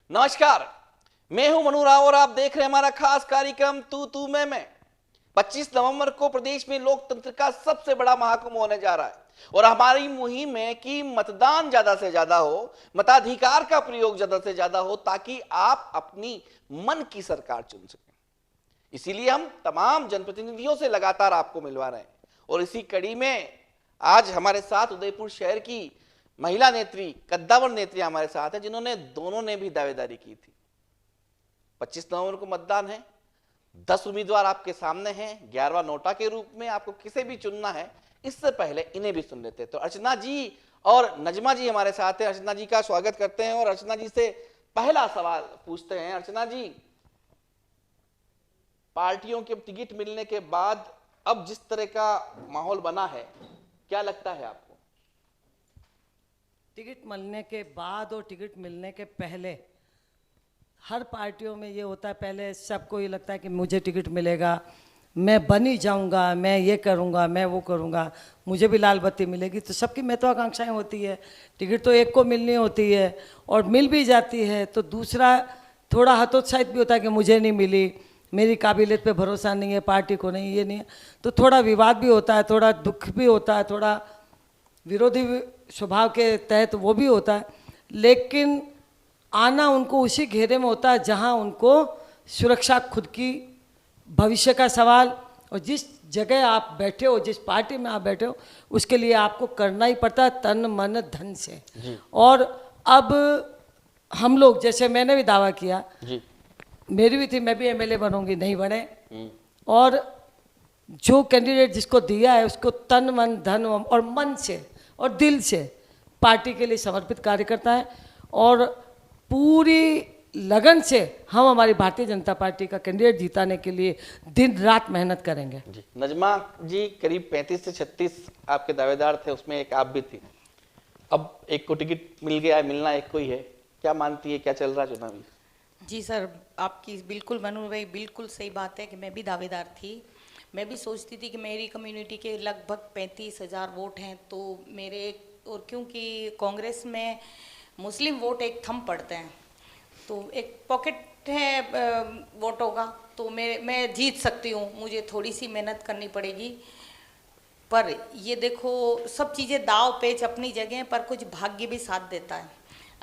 नमस्कार, मैं हूं मनु राव और आप देख रहे हैं हमारा खास कार्यक्रम तू मैं। 25 नवंबर को प्रदेश में लोकतंत्र का सबसे बड़ा महाकुंभ होने जा रहा है और हमारी मुहिम है कि मतदान ज्यादा से ज्यादा हो, मताधिकार का प्रयोग ज्यादा से ज्यादा हो ताकि आप अपनी मन की सरकार चुन सकें। इसीलिए हम तमाम जनप्रतिनिधियों से लगातार आपको मिलवा रहे हैं और इसी कड़ी में आज हमारे साथ उदयपुर शहर की महिला नेत्री, कद्दावर नेत्री हमारे साथ है, जिन्होंने दोनों ने भी दावेदारी की थी। 25 नवंबर को मतदान है, 10 उम्मीदवार आपके सामने हैं, 11वां नोटा के रूप में आपको किसे भी चुनना है। इससे पहले इन्हें भी सुन लेते हैं। तो अर्चना जी और नजमा जी हमारे साथ हैं। अर्चना जी का स्वागत करते हैं और अर्चना जी से पहला सवाल पूछते हैं। अर्चना जी, पार्टियों के टिकट मिलने के बाद अब जिस तरह का माहौल बना है, क्या लगता है आपको? टिकट मिलने के बाद और टिकट मिलने के पहले हर पार्टियों में ये होता है, पहले सबको ये लगता है कि मुझे टिकट मिलेगा, मैं बन ही जाऊंगा, मैं ये करूंगा, मैं वो करूंगा, मुझे भी लाल बत्ती मिलेगी। तो सबकी महत्वाकांक्षाएं होती है। टिकट तो एक को मिलनी होती है और मिल भी जाती है तो दूसरा थोड़ा हतोत्साहित भी होता है कि मुझे नहीं मिली, मेरी काबिलियत पे भरोसा नहीं है, पार्टी को नहीं, ये नहीं है। तो थोड़ा विवाद भी होता है, थोड़ा दुख भी होता है, थोड़ा विरोधी स्वभाव के तहत वो भी होता है। लेकिन आना उनको उसी घेरे में होता है जहां उनको सुरक्षा, खुद की भविष्य का सवाल, और जिस जगह आप बैठे हो, जिस पार्टी में आप बैठे हो, उसके लिए आपको करना ही पड़ता है तन मन धन से। और अब हम लोग, जैसे मैंने भी दावा किया जी, मेरी भी थी, मैं भी एमएलए बनूंगी, नहीं बने। और जो कैंडिडेट जिसको दिया है उसको तन मन धन और मन से और दिल से पार्टी के लिए समर्पित कार्य करता है और पूरी लगन से हम हमारी भारतीय जनता पार्टी का कैंडिडेट जिताने के लिए दिन रात मेहनत करेंगे जी। नजमा जी, करीब 35 से 36 आपके दावेदार थे, उसमें एक आप भी थी। अब एक को टिकट मिल गया है, मिलना एक को ही है। क्या मानती है, क्या चल रहा है चुनावी? जी सर, आपकी बिल्कुल मनु भाई बिल्कुल सही बात है कि मैं भी दावेदार थी। मैं भी सोचती थी कि मेरी कम्युनिटी के लगभग 35,000 वोट हैं, तो मेरे, और क्योंकि कांग्रेस में मुस्लिम वोट एक थंब पड़ते हैं, तो एक पॉकेट है वोटों का, तो मैं जीत सकती हूँ। मुझे थोड़ी सी मेहनत करनी पड़ेगी, पर ये देखो सब चीज़ें दाव पेच अपनी जगह, पर कुछ भाग्य भी साथ देता है।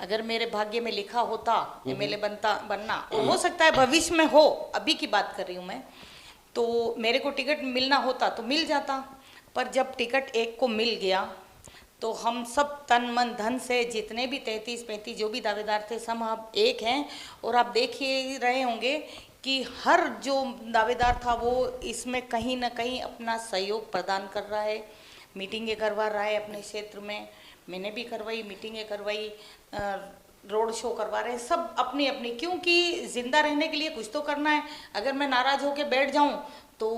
अगर मेरे भाग्य में लिखा होता एमएलए बनना, और हो सकता है भविष्य में हो, अभी की बात कर रही हूँ मैं, तो मेरे को टिकट मिलना होता तो मिल जाता। पर जब टिकट एक को मिल गया तो हम सब तन मन धन से, जितने भी 33-35 जो भी दावेदार थे, सब अब एक हैं। और आप देख ही रहे होंगे कि हर जो दावेदार था वो इसमें कहीं ना कहीं अपना सहयोग प्रदान कर रहा है, मीटिंगें करवा रहा है अपने क्षेत्र में। मैंने भी करवाई, मीटिंगें करवाई, रोड शो करवा रहे हैं, सब अपनी अपनी, क्योंकि जिंदा रहने के लिए कुछ तो करना है। अगर मैं नाराज होकर बैठ जाऊं तो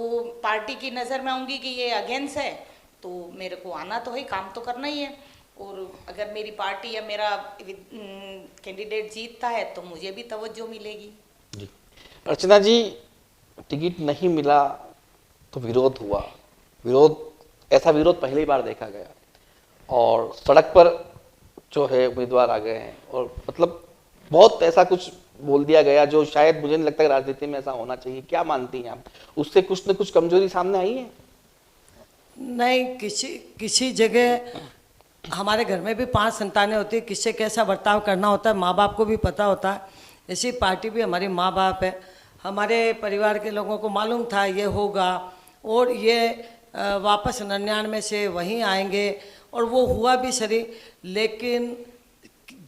पार्टी की नज़र में आऊँगी कि ये अगेंस्ट है, तो मेरे को आना तो है, काम तो करना ही है। और अगर मेरी पार्टी या मेरा कैंडिडेट जीतता है तो मुझे भी तवज्जो मिलेगी जी। अर्चना जी, टिकट नहीं मिला तो विरोध हुआ, ऐसा विरोध पहली बार देखा गया और सड़क पर जो है उम्मीदवार आ गए हैं और मतलब बहुत ऐसा कुछ बोल दिया गया जो शायद मुझे नहीं लगता कि राजनीति में ऐसा होना चाहिए। क्या मानती हैं आप, उससे कुछ न कुछ कमजोरी सामने आई है? नहीं, किसी जगह हमारे घर में भी 5 संतानें होती है, किससे कैसा बर्ताव करना होता है माँ बाप को भी पता होता है। ऐसी पार्टी भी हमारी माँ बाप है, हमारे परिवार के लोगों को मालूम था ये होगा और ये वापस 99 से वहीं आएंगे, और वो हुआ भी सही। लेकिन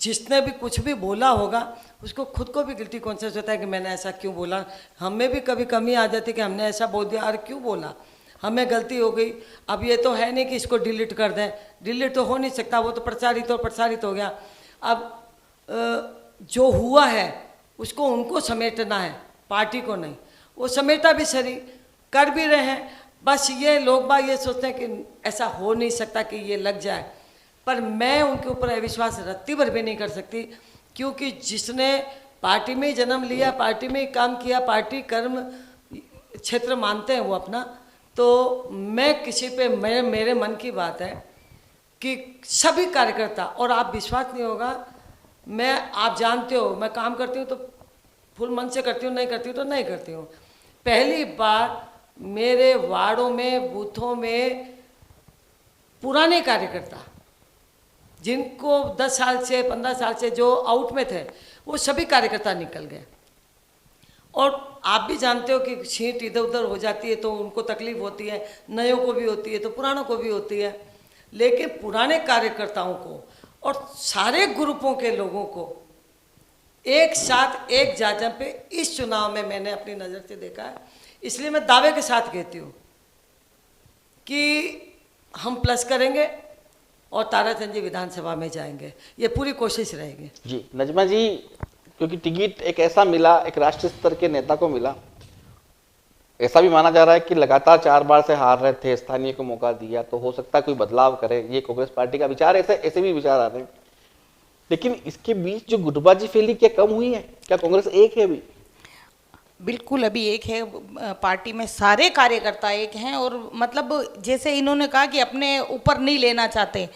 जिसने भी कुछ भी बोला होगा उसको खुद को भी गिल्टी कॉन्शियस होता है कि मैंने ऐसा क्यों बोला। हमें भी कभी कमी आ जाती कि हमने ऐसा बोल दिया, अरे क्यों बोला, हमें गलती हो गई। अब ये तो है नहीं कि इसको डिलीट कर दें, डिलीट तो हो नहीं सकता, वो तो प्रसारित हो गया। अब जो हुआ है उसको उनको समेटना है, पार्टी को नहीं। वो समेटा भी सही, कर भी रहे हैं। बस ये लोग बाग ये सोचते हैं कि ऐसा हो नहीं सकता कि ये लग जाए, पर मैं उनके ऊपर अविश्वास रत्ती भर भी नहीं कर सकती, क्योंकि जिसने पार्टी में ही जन्म लिया, पार्टी में ही काम किया, पार्टी कर्म क्षेत्र मानते हैं वो अपना, तो मैं किसी पे, मेरे मन की बात है कि सभी कार्यकर्ता, और आप विश्वास नहीं होगा, मैं, आप जानते हो, मैं काम करती हूँ तो फुल मन से करती हूँ, नहीं करती हूँ तो नहीं करती हूँ। पहली बार मेरे वार्डों में, बूथों में पुराने कार्यकर्ता जिनको 10 साल से 15 साल से जो आउट में थे, वो सभी कार्यकर्ता निकल गए। और आप भी जानते हो कि सीट इधर उधर हो जाती है तो उनको तकलीफ होती है, नयों को भी होती है तो पुरानों को भी होती है। लेकिन पुराने कार्यकर्ताओं को और सारे ग्रुपों के लोगों को एक साथ एक जाजम पे इस चुनाव में मैंने अपनी नज़र से देखा है। इसलिए मैं दावे के साथ कहती हूँ कि हम प्लस करेंगे और ताराचंद जी विधानसभा में जाएंगे, ये पूरी कोशिश रहेगी। जी नजमा जी, क्योंकि टिकट एक ऐसा मिला, एक राष्ट्रीय स्तर के नेता को मिला, ऐसा भी माना जा रहा है कि लगातार 4 बार से हार रहे थे, स्थानीय को मौका दिया तो हो सकता है कोई बदलाव करे, ये कांग्रेस पार्टी का विचार, ऐसे भी विचार आ रहे हैं। लेकिन इसके बीच जो गुटबाजी फैली, क्या कम हुई है? क्या कांग्रेस एक है अभी? बिल्कुल अभी एक है, पार्टी में सारे कार्यकर्ता एक हैं। और मतलब जैसे इन्होंने कहा कि अपने ऊपर नहीं लेना चाहते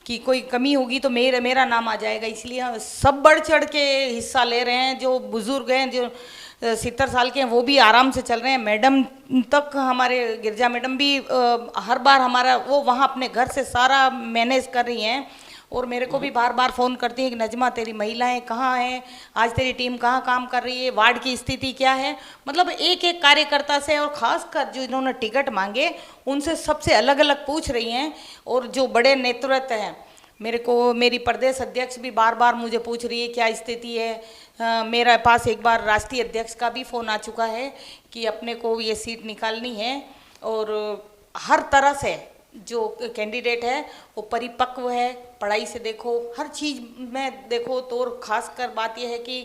कि कोई कमी होगी तो मेरा नाम आ जाएगा, इसलिए सब बढ़ चढ़ के हिस्सा ले रहे हैं। जो बुजुर्ग हैं, जो 70 साल के हैं, वो भी आराम से चल रहे हैं। मैडम तक, हमारे गिरजा मैडम भी हर बार हमारा वो वहाँ अपने घर से सारा मैनेज कर रही हैं। और मेरे को भी बार बार फ़ोन करती हैं कि नजमा तेरी महिलाएं कहाँ हैं, आज तेरी टीम कहाँ काम कर रही है, वार्ड की स्थिति क्या है। मतलब एक एक कार्यकर्ता से, और ख़ासकर जो इन्होंने टिकट मांगे उनसे सबसे अलग अलग पूछ रही हैं। और जो बड़े नेतृत्व हैं, मेरी प्रदेश अध्यक्ष भी बार बार मुझे पूछ रही है क्या स्थिति है। मेरे पास एक बार राष्ट्रीय अध्यक्ष का भी फ़ोन आ चुका है कि अपने को ये सीट निकालनी है। और हर तरह से जो कैंडिडेट है वो परिपक्व है, पढ़ाई से देखो, हर चीज़ में देखो तो। और ख़ासकर बात यह है कि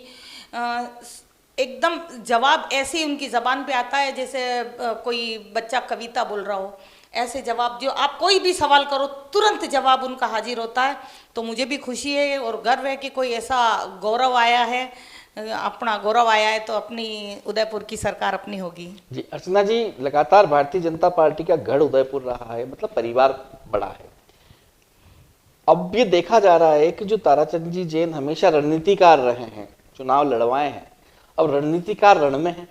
एकदम जवाब ऐसे ही उनकी ज़बान पे आता है जैसे कोई बच्चा कविता बोल रहा हो। ऐसे जवाब, जो आप कोई भी सवाल करो तुरंत जवाब उनका हाजिर होता है। तो मुझे भी खुशी है और गर्व है कि कोई ऐसा गौरव आया है, अपना गौरव आया है, तो अपनी उदयपुर की सरकार अपनी होगी। जी अर्चना जी, लगातार भारतीय जनता पार्टी का गढ़ उदयपुर रहा है, मतलब परिवार बड़ा है। अब ये देखा जा रहा है कि जो ताराचंद जी जैन हमेशा रणनीतिकार रहे हैं, चुनाव लड़वाए हैं, अब रणनीतिकार रण में है,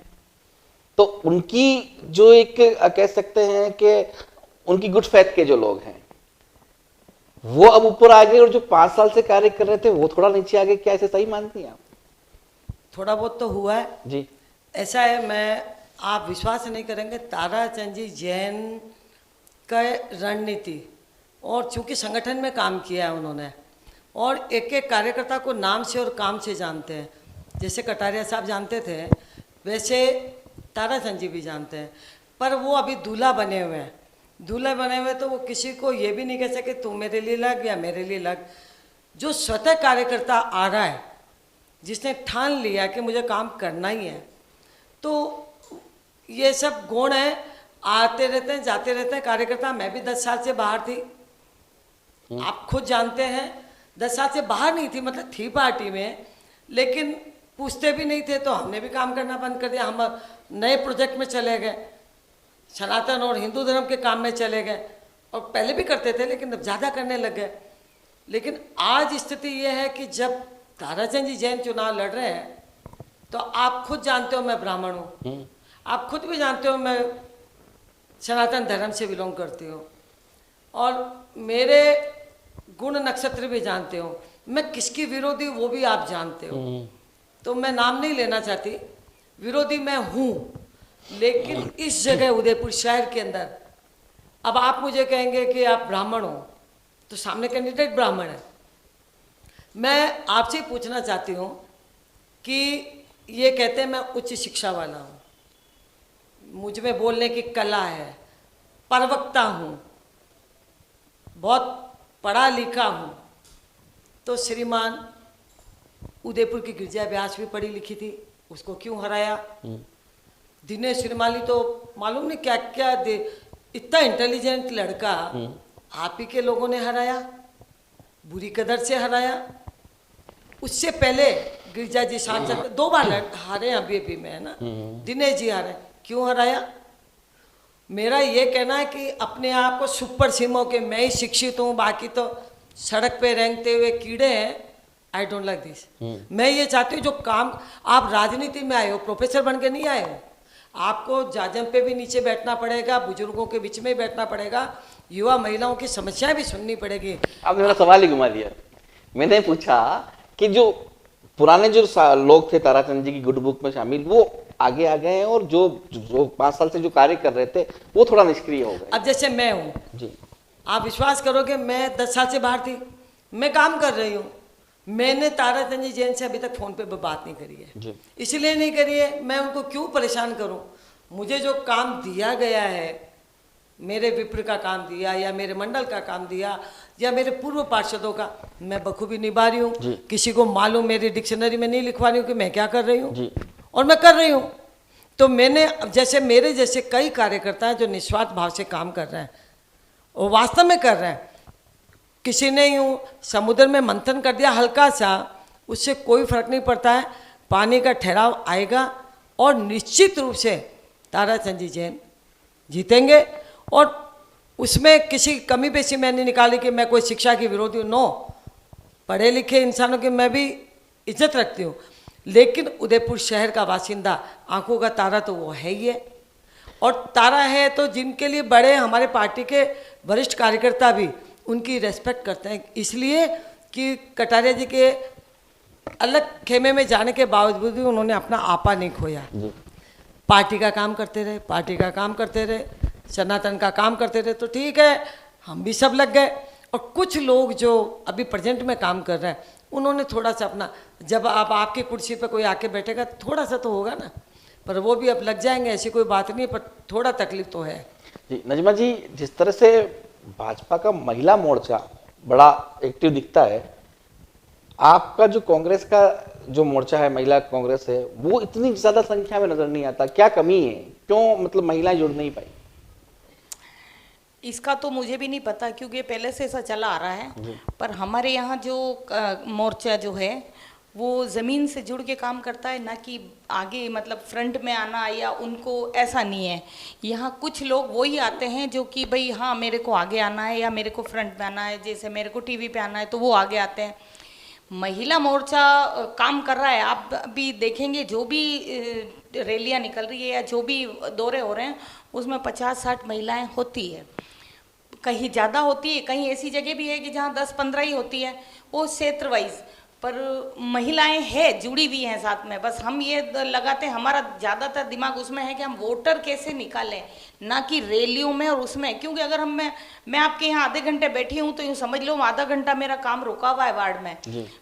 तो उनकी जो एक कह सकते हैं कि उनकी गुड फेथ के जो लोग हैं वो अब ऊपर आ गए, और जो 5 साल से कार्य कर रहे थे वो थोड़ा नीचे आ गए। क्या ऐसे सही मानती हैं आप? थोड़ा बहुत तो हुआ है जी। ऐसा है, आप विश्वास नहीं करेंगे, ताराचंद जी जैन का रणनीति, और चूंकि संगठन में काम किया है उन्होंने, और एक एक कार्यकर्ता को नाम से और काम से जानते हैं। जैसे कटारिया साहब जानते थे, वैसे ताराचंद जी भी जानते हैं। पर वो अभी दूल्हा बने हुए हैं, दूल्हा बने हुए तो वो किसी को ये भी नहीं कह सके तू मेरे लिए लग या मेरे लिए लग। जो स्वतः कार्यकर्ता आ रहा है, जिसने ठान लिया कि मुझे काम करना ही है, तो ये सब गुण है, आते रहते हैं जाते रहते हैं कार्यकर्ता। मैं भी 10 साल से बाहर थी, आप खुद जानते हैं, 10 साल से बाहर नहीं थी, मतलब थी पार्टी में, लेकिन पूछते भी नहीं थे, तो हमने भी काम करना बंद कर दिया। हम नए प्रोजेक्ट में चले गए, सनातन और हिंदू धर्म के काम में चले गए, और पहले भी करते थे लेकिन अब ज़्यादा करने लग गए। लेकिन आज स्थिति ये है कि जब ताराचंद जी जैन चुनाव लड़ रहे हैं, तो आप खुद जानते हो मैं ब्राह्मण हूँ, आप खुद भी जानते हो मैं सनातन धर्म से बिलोंग करती हूँ, और मेरे गुण नक्षत्र भी जानते हो। मैं किसकी विरोधी वो भी आप जानते हो, तो मैं नाम नहीं लेना चाहती, विरोधी मैं हूँ। लेकिन इस जगह उदयपुर शहर के अंदर, अब आप मुझे कहेंगे कि आप ब्राह्मण हो, तो सामने कैंडिडेट ब्राह्मण है। मैं आपसे पूछना चाहती हूँ कि ये कहते हैं मैं उच्च शिक्षा वाला हूँ, मुझ में बोलने की कला है, प्रवक्ता हूँ, बहुत पढ़ा लिखा हूँ, तो श्रीमान उदयपुर की गिरजा व्यास भी पढ़ी लिखी थी, उसको क्यों हराया? दिनेश श्रीमाली तो मालूम नहीं क्या क्या दे, इतना इंटेलिजेंट लड़का आप ही के लोगों ने हराया, बुरी कदर से हराया। उससे पहले गिरजा जी सांसद 2 बार हारे अभी में, है ना, दिनेश जी हारे, क्यों हराया? मेरा ये कहना है कि अपने आप को सुपर सीमो के मैं ही शिक्षित हूँ, बाकी तो सड़क पे रेंगते हुए कीड़े हैं, आई डोंट लाइक दिस। मैं ये चाहती हूँ जो काम, आप राजनीति में आए हो, प्रोफेसर बन के नहीं आए हो। आपको जाजम पे भी नीचे बैठना पड़ेगा, बुजुर्गों के बीच में बैठना पड़ेगा, युवा महिलाओं की समस्याएं भी सुननी पड़ेगी। आपने मेरा सवाल ही घुमा दिया। मैंने पूछा कि जो पुराने जो लोग थे ताराचंद जी की गुड बुक में शामिल, वो आगे आ गए हैं, और जो 5 साल से जो कार्य कर रहे थे वो थोड़ा निष्क्रिय हो गए। अब जैसे मैं हूँ जी, आप विश्वास करोगे, मैं 10 साल से बाहर थी, मैं काम कर रही हूँ। मैंने ताराचंद जी जैन से अभी तक फ़ोन पे बात नहीं करी है जी। इसलिए नहीं करी है, मैं उनको क्यों परेशान करूँ। मुझे जो काम दिया गया है, मेरे विप्र का काम दिया या मेरे मंडल का काम दिया या मेरे पूर्व पार्षदों का, मैं बखूबी निभा रही हूँ। किसी को मालूम मेरी डिक्शनरी में नहीं लिखवा रही हूँ कि मैं क्या कर रही हूँ, और मैं कर रही हूँ। तो मैंने जैसे मेरे जैसे कई कार्यकर्ता हैं जो निस्वार्थ भाव से काम कर रहे हैं, वो वास्तव में कर रहे हैं। किसी ने यूँ समुद्र में मंथन कर दिया हल्का सा, उससे कोई फर्क नहीं पड़ता है, पानी का ठहराव आएगा और निश्चित रूप से ताराचंद जी जैन जीतेंगे। और उसमें किसी कमी पेशी मैं नहीं निकाली कि मैं कोई शिक्षा की विरोधी हूँ, नो, पढ़े लिखे इंसानों की मैं भी इज्जत रखती हूँ, लेकिन उदयपुर शहर का बासिंदा, आंखों का तारा तो वो है ही है। और तारा है तो जिनके लिए बड़े हमारे पार्टी के वरिष्ठ कार्यकर्ता भी उनकी रेस्पेक्ट करते हैं, इसलिए कि कटारिया जी के अलग खेमे में जाने के बावजूद भी उन्होंने अपना आपा नहीं खोया। पार्टी का काम करते रहे, पार्टी का काम करते रहे, सनातन का काम करते रहे, तो ठीक है, हम भी सब लग गए। और कुछ लोग जो अभी प्रेजेंट में काम कर रहे हैं, उन्होंने थोड़ा सा अपना, जब आप आपकी कुर्सी पे कोई आके बैठेगा थोड़ा सा तो होगा ना, पर वो भी अब लग जाएंगे, ऐसी कोई बात नहीं, पर थोड़ा तकलीफ तो है। जी नजमा जी, जिस तरह से भाजपा का महिला मोर्चा बड़ा एक्टिव दिखता है, आपका जो कांग्रेस का जो मोर्चा है, महिला कांग्रेस है, वो इतनी ज्यादा संख्या में नजर नहीं आता। क्या कमी है, क्यों मतलब महिलाएं जुड़ नहीं पाई? इसका तो मुझे भी नहीं पता, क्योंकि पहले से ऐसा चला आ रहा है। पर हमारे यहाँ जो मोर्चा जो है वो ज़मीन से जुड़ के काम करता है, ना कि आगे मतलब फ्रंट में आना या उनको, ऐसा नहीं है। यहाँ कुछ लोग वही आते हैं जो कि भाई हाँ मेरे को आगे आना है या मेरे को फ्रंट में आना है, जैसे मेरे को टीवी पे आना है तो वो आगे आते हैं। महिला मोर्चा काम कर रहा है, आप भी देखेंगे जो भी रैलियाँ निकल रही है या जो भी दौरे हो रहे हैं उसमें 50-60 महिलाएं होती है, कहीं ज़्यादा होती है, कहीं ऐसी जगह भी है कि जहाँ 10-15 ही होती है, वो क्षेत्र वाइज, पर महिलाएं हैं जुड़ी हुई हैं साथ में। बस हम ये लगाते हैं, हमारा ज़्यादातर दिमाग उसमें है कि हम वोटर कैसे निकालें, ना कि रैलियों में और उसमें। क्योंकि अगर मैं आपके यहाँ आधे घंटे बैठी हूँ तो यूँ समझ लो आधा घंटा मेरा काम रुका हुआ है वार्ड में,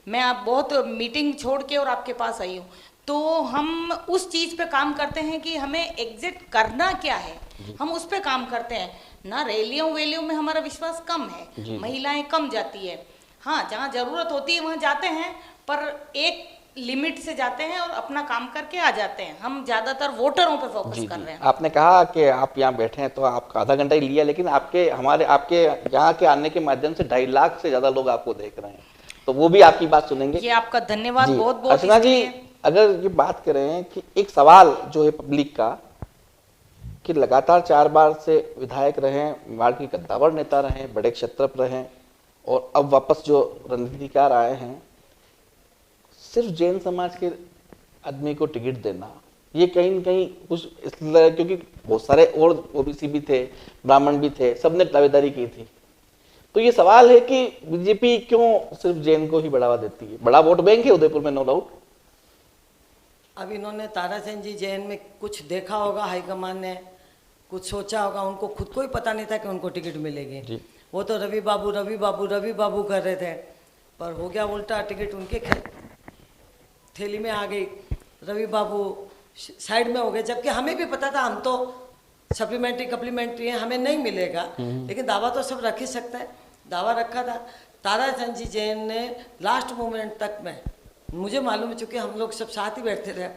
मैं आप बहुत मीटिंग छोड़ के और आपके पास आई हूँ। तो हम उस चीज़ पे काम करते हैं कि हमें एग्जिट करना क्या है, हम उस पे काम करते हैं ना। रैलियों वेलियों में हमारा विश्वास कम है, महिलाएं कम जाती है। हाँ, जहाँ जरूरत होती है वहाँ जाते हैं, पर एक लिमिट से जाते हैं और अपना काम करके आ जाते हैं। हम ज्यादातर वोटरों पे फोकस कर रहे हैं। आपने कहा कि आप यहाँ बैठे हैं तो आपका आधा घंटा ही लिया, लेकिन आपके यहाँ के आने के माध्यम से 2.5 लाख से ज्यादा लोग आपको देख रहे हैं, तो वो भी आपकी बात सुनेंगे। ये आपका धन्यवाद बहुत बहुत। अर्चना जी, अगर ये बात करें कि एक सवाल जो है पब्लिक का, कि लगातार 4 बार से विधायक रहे, वार्ड के कद्दावर नेता रहे, बड़े क्षत्रप रहे, और अब वापस जो रणनीतिकार आए हैं, सिर्फ जैन समाज के आदमी को टिकट देना, ये कहीं न कहीं कुछ इसलिए, क्योंकि बहुत सारे और ओबीसी भी थे, ब्राह्मण भी थे, सबने दावेदारी की थी। तो ये सवाल है कि बीजेपी क्यों सिर्फ जैन को ही बढ़ावा देती है? बड़ा वोट बैंक है उदयपुर में, नो डाउट। अब इन्होंने ताराचंद जी जैन में कुछ देखा होगा, हाईकमान ने कुछ सोचा होगा, उनको खुद को ही पता नहीं था कि उनको टिकट मिलेगी। वो तो रवि बाबू कर रहे थे, पर हो गया उल्टा, टिकट उनके थैली में आ गई, रवि बाबू साइड में हो गए। जबकि हमें भी पता था, हम तो सप्लीमेंट्री हैं, हमें नहीं मिलेगा, लेकिन दावा तो सब रख ही सकता है, दावा रखा था। ताराचंद जी जैन ने लास्ट मोमेंट तक में, मुझे मालूम है चूँकि हम लोग सब साथ ही बैठते थे,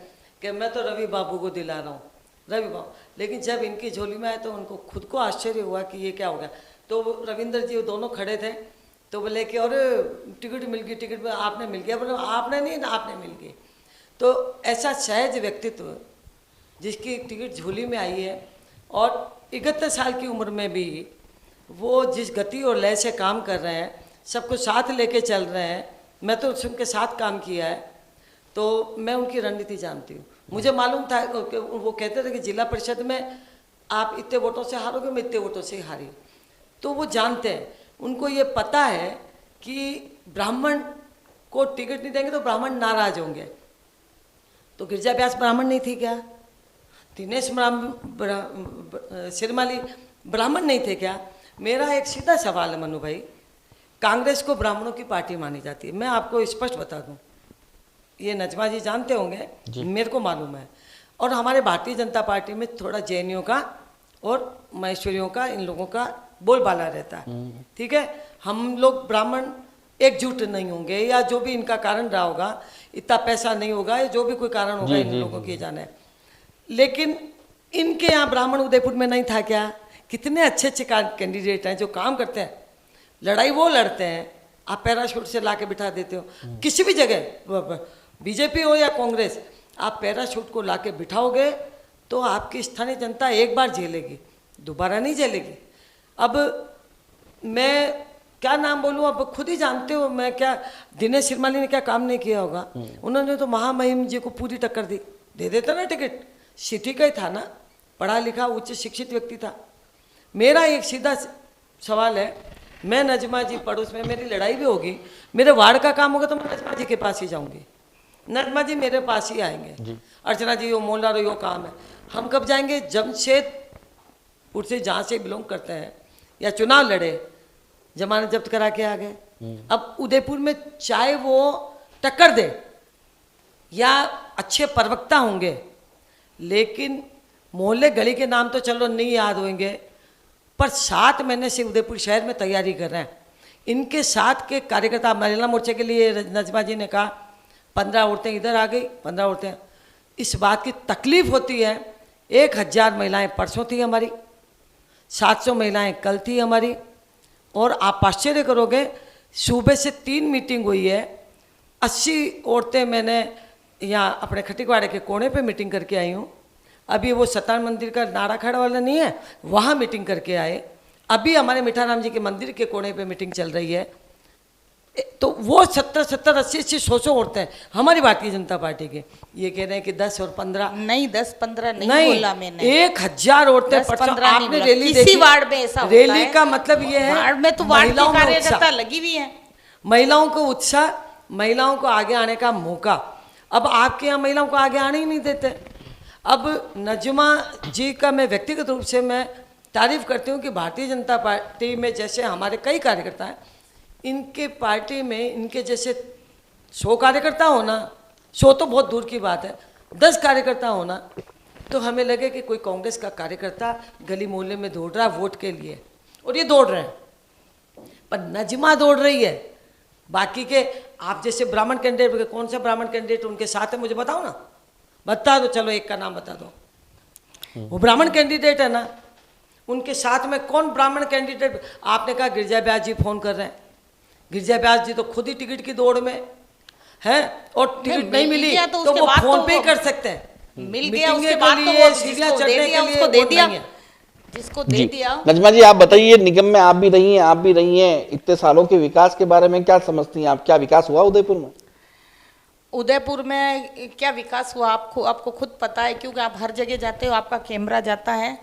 कि मैं तो रवि बाबू को दिला रहा हूँ, रवि बाबू। लेकिन जब इनकी झोली में आए तो उनको खुद को आश्चर्य हुआ कि ये क्या हो गया। तो रविंद्र जी दोनों खड़े थे, तो बोले कि अरे टिकट मिल गई, टिकट आपने मिल गया। बोले आपने नहीं ना, आपने मिल गई। तो ऐसा सहज व्यक्तित्व जिसकी टिकट झोली में आई है, और 71 साल की उम्र में भी वो जिस गति और लय से काम कर रहे हैं, सबको साथ लेके चल रहे हैं, मैं तो उनके साथ काम किया है, तो मैं उनकी रणनीति जानती हूँ। मुझे मालूम था कि वो कहते थे कि जिला परिषद में आप इतने वोटों से हारोगे, मैं इतने वोटों से हारी। तो वो जानते हैं, उनको ये पता है कि ब्राह्मण को टिकट नहीं देंगे तो ब्राह्मण नाराज होंगे। तो गिरजा व्यास ब्राह्मण नहीं थी क्या? दिनेश सिरमाली ब्राह्मण नहीं थे क्या? मेरा एक सीधा सवाल है मनु भाई, कांग्रेस को ब्राह्मणों की पार्टी मानी जाती है। मैं आपको स्पष्ट बता दूं, ये नजमा जी जानते होंगे, मेरे को मालूम है। और हमारे भारतीय जनता पार्टी में थोड़ा जैनियों का और महेश्वरियों का, इन लोगों का बोलबाला रहता है, ठीक है। हम लोग ब्राह्मण एकजुट नहीं होंगे, या जो भी इनका कारण रहा होगा, इतना पैसा नहीं होगा, या जो भी कोई कारण होगा इन लोगों के जाना है। लेकिन इनके यहाँ ब्राह्मण उदयपुर में नहीं था क्या? कितने अच्छे अच्छे कैंडिडेट हैं जो काम करते हैं, लड़ाई वो लड़ते हैं, आप पैराशूट से ला के बिठा देते हो। किसी भी जगह, बीजेपी हो या कांग्रेस, आप पैराशूट को ला के बिठाओगे तो आपकी स्थानीय जनता एक बार झेलेगी, दोबारा नहीं झेलेगी। अब मैं क्या नाम बोलूँ, अब खुद ही जानते हो मैं क्या, दिनेश सिरमाली ने क्या काम नहीं किया होगा। उन्होंने तो महामहिम जी को पूरी टक्कर दी, दे देता ना टिकट, सिटी का ही था ना, पढ़ा लिखा उच्च शिक्षित व्यक्ति था। मेरा एक सीधा सवाल है, मैं नजमा जी पड़ोस में, मेरी लड़ाई भी होगी, मेरे वार्ड का काम होगा तो मैं नजमा जी के पास ही जाऊंगी, नजमा जी मेरे पास ही आएंगे। अर्चना जी, वो मोहल्ला रो, यो काम है। हम कब जाएंगे? जमशेदपुर से जहाँ से बिलोंग करते हैं, या चुनाव लड़े, जमानत जब्त करा के आ गए। अब उदयपुर में चाहे वो टक्कर दे या अच्छे प्रवक्ता होंगे, लेकिन मोहल्ले गली के नाम तो चलो नहीं याद होंगे, पर 7 महीने से उदयपुर शहर में तैयारी कर रहे हैं। इनके साथ के कार्यकर्ता, महिला मोर्चे के लिए नजमा जी ने कहा 15 औरतें इधर आ गई, 15 औरतें। इस बात की तकलीफ होती है, 1000 महिलाएं परसों थी हमारी, 700 महिलाएं कल थी हमारी। और आप आश्चर्य करोगे, सुबह से 3 मीटिंग हुई है, 80 औरतें मैंने यहाँ अपने खटिकवाड़े के कोने पे मीटिंग करके आई हूँ। अभी वो सत्यान मंदिर का नाड़ाखाड़ा वाला नहीं है, वहाँ मीटिंग करके आए। अभी हमारे मीठाराम जी के मंदिर के कोने पे मीटिंग चल रही है। तो वो 70, 80, 100 औरतें हमारी भारतीय जनता पार्टी के। ये कह रहे हैं कि 10 और 15 नहीं, 10-15 नहीं बोला मैंने, 1000 औरतें। 10-15 आपने रैली किसी देखी? वार्ड में ऐसा होता रैली है। का मतलब ये है, वार्ड में तो वार्ड महिलाओं की में कार्यकर्ता उत्साह, लगी हुई है, महिलाओं को उत्साह, महिलाओं को आगे आने का मौका। अब आपके यहाँ महिलाओं को आगे आने ही नहीं देते। अब नजमा जी का मैं व्यक्तिगत रूप से मैं तारीफ करती हूँ कि भारतीय जनता पार्टी में जैसे हमारे कई कार्यकर्ता हैं, इनके पार्टी में इनके जैसे 100 कार्यकर्ता होना, 100 तो बहुत दूर की बात है, 10 कार्यकर्ता होना, तो हमें लगे कि कोई कांग्रेस का कार्यकर्ता गली मोहल्ले में दौड़ रहा है वोट के लिए, और ये दौड़ रहे हैं। पर नजमा दौड़ रही है, बाकी के आप जैसे ब्राह्मण कैंडिडेट, कौन सा ब्राह्मण कैंडिडेट उनके साथ है मुझे बताओ ना, बता दो, चलो एक का नाम बता दो। वो ब्राह्मण कैंडिडेट है ना, उनके साथ में कौन ब्राह्मण कैंडिडेट? आपने कहा गिरजा व्यास जी फोन कर रहे हैं, गिरजा व्यास जी तो खुद ही टिकट की दौड़ में है, और टिकट नहीं मिली तो वो फोन पे ही कर सकते हैं। मिल गया उसके बाद तो वो जिसको दे दिया उसको दे दिया, जिसको दे दिया। नजमा जी, आप बताइए, निगम में आप भी रही हैं, इतने सालों के विकास के बारे में क्या समझती हैं आप? क्या विकास हुआ उदयपुर में? उदयपुर में क्या विकास हुआ आपको खुद पता है, क्योंकि आप हर जगह जाते हो, आपका कैमरा जाता है।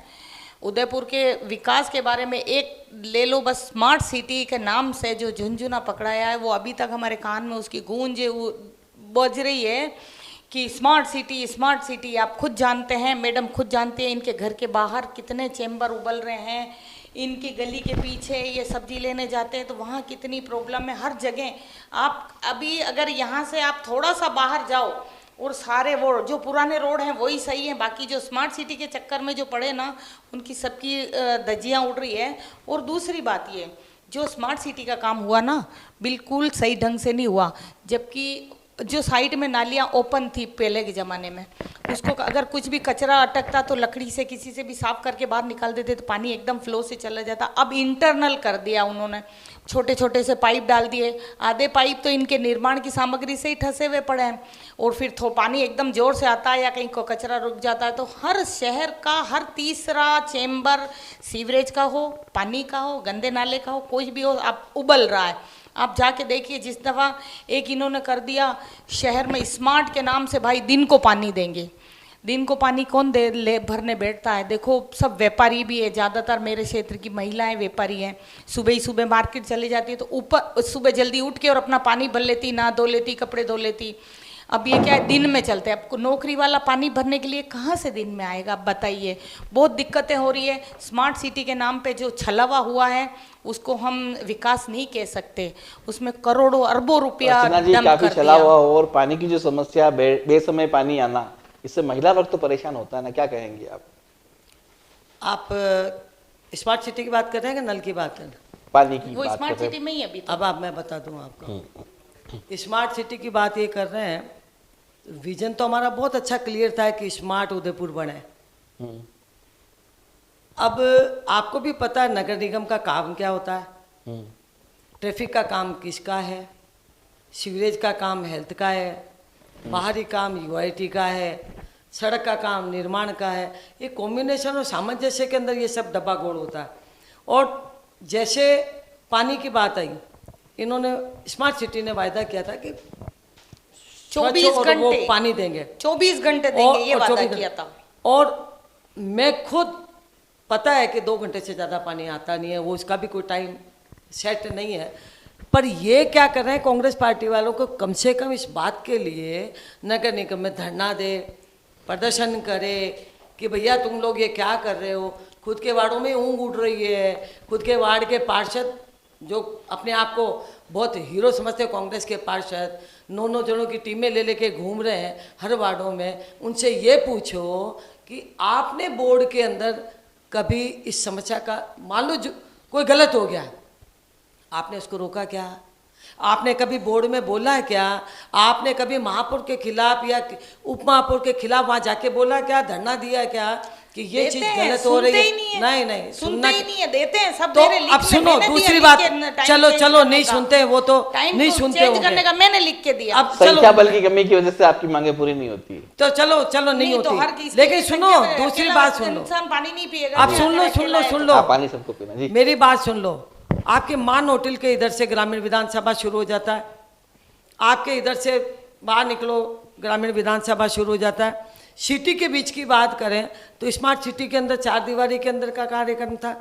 उदयपुर के विकास के बारे में एक ले लो बस, स्मार्ट सिटी के नाम से जो झुंझुना पकड़ाया है, वो अभी तक हमारे कान में उसकी गूंज बज रही है कि स्मार्ट सिटी। आप खुद जानते हैं, मैडम खुद जानते हैं, इनके घर के बाहर कितने चेंबर उबल रहे हैं, इनकी गली के पीछे ये सब्जी लेने जाते हैं तो वहाँ कितनी प्रॉब्लम है। हर जगह आप अभी अगर यहाँ से आप थोड़ा सा बाहर जाओ और सारे वो जो पुराने रोड हैं वही सही है, बाकी जो स्मार्ट सिटी के चक्कर में जो पड़े ना, उनकी सबकी धज्जियाँ उड़ रही है। और दूसरी बात ये, जो स्मार्ट सिटी का काम हुआ ना, बिल्कुल सही ढंग से नहीं हुआ। जबकि जो साइड में नालियाँ ओपन थी पहले के ज़माने में, उसको अगर कुछ भी कचरा अटकता तो लकड़ी से किसी से भी साफ करके बाहर निकाल देते तो पानी एकदम फ्लो से चला जाता। अब इंटरनल कर दिया उन्होंने, छोटे छोटे से पाइप डाल दिए, आधे पाइप तो इनके निर्माण की सामग्री से ही ठसे हुए पड़े हैं, और फिर पानी एकदम जोर से आता है या कहीं को कचरा रुक जाता है तो हर शहर का हर तीसरा चेम्बर सीवरेज का हो, पानी का हो, गंदे नाले का हो, कोई भी हो, आप उबल रहा है। आप जाके देखिए, जिस दफ़ा एक इन्होंने कर दिया शहर में स्मार्ट के नाम से, भाई दिन को पानी देंगे। दिन को पानी कौन दे ले भरने बैठता है? देखो सब व्यापारी भी है, ज़्यादातर मेरे क्षेत्र की महिलाएं व्यापारी हैं। सुबह ही सुबह मार्केट चली जाती है तो ऊपर सुबह जल्दी उठ के और अपना पानी भर लेती, नहा धो लेती, कपड़े धो लेती। अब ये क्या है, दिन में चलते हैं। अब नौकरी वाला पानी भरने के लिए कहाँ से दिन में आएगा, आप बताइए। बहुत दिक्कतें हो रही है। स्मार्ट सिटी के नाम पे जो छलावा हुआ है उसको हम विकास नहीं कह सकते, उसमें करोड़ों अरबों रुपया डंप काफी कर चला दिया। हुआ और पानी की जो समस्या, बेसमय पानी आना, इससे महिला वर्ग तो परेशान होता है ना, क्या कहेंगे आप? आप स्मार्ट सिटी की बात कर रहे हैं कि नल की बात कर रहे हैं? पानी की वो बात स्मार्ट कर रहे सिटी में ही अभी तो। अब आप मैं बता दूं आपको, स्मार्ट सिटी की बात ये कर रहे हैं, विजन तो हमारा बहुत अच्छा क्लियर था कि स्मार्ट उदयपुर बने। हैं। अब आपको भी पता है नगर निगम का काम क्या होता है, ट्रैफिक का काम किसका है, सीवरेज का काम हेल्थ का है, बाहरी काम यूआईटी का है, सड़क का काम निर्माण का है। ये कॉम्बिनेशन और सामंजस्य के अंदर ये सब डब्बा गोल होता है। और जैसे पानी की बात आई, इन्होंने स्मार्ट सिटी ने वायदा किया था कि 24 स्वच्छ और वो घंटे पानी देंगे, 24 घंटे देंगे, ये वादा 24 किया था। और मैं खुद पता है कि 2 घंटे से ज़्यादा पानी आता नहीं है, वो उसका भी कोई टाइम सेट नहीं है। पर ये क्या कर रहे हैं कांग्रेस पार्टी वालों को, कम से कम इस बात के लिए नगर निगम में धरना दे, प्रदर्शन करे कि भैया तुम लोग ये क्या कर रहे हो। खुद के वार्डों में ऊँग उड़ रही है, खुद के वार्ड के पार्षद जो अपने आप को बहुत हीरो समझते हैं, कांग्रेस के पार्षद 9 जनों की टीमें ले लेके घूम रहे हैं हर वार्डों में। उनसे ये पूछो कि आपने बोर्ड के अंदर कभी इस समस्या का, मान लो कोई गलत हो गया, आपने उसको रोका क्या? आपने कभी बोर्ड में बोला है क्या? आपने कभी महापौर के खिलाफ या उप महापौर के खिलाफ वहां जाके बोला क्या, धरना दिया क्या कि ये चीज गलत हो रही है? नहीं, सुनते ही नहीं है, देते हैं सब। तो अब सुनो दूसरी बात, चलो नहीं सुनते हैं, वो तो नहीं सुनते चेंज करने का मैंने लिख के दिया। अब चलो, संख्या बल की कमी की वजह से आपकी मांगे पूरी नहीं होती है। तो चलो नहीं होती, लेकिन सुनो दूसरी बात सुन लो। इंसान पानी नहीं पिएगा। अब सुन लो, पानी सबको पीना जी। मेरी बात सुन लो। आपके मान होटल के इधर से ग्रामीण विधानसभा शुरू हो जाता है, आपके इधर से बाहर निकलो ग्रामीण विधानसभा शुरू हो जाता है। सिटी के बीच की बात करें तो स्मार्ट सिटी के अंदर 4 दीवारी के अंदर का कार्यक्रम था,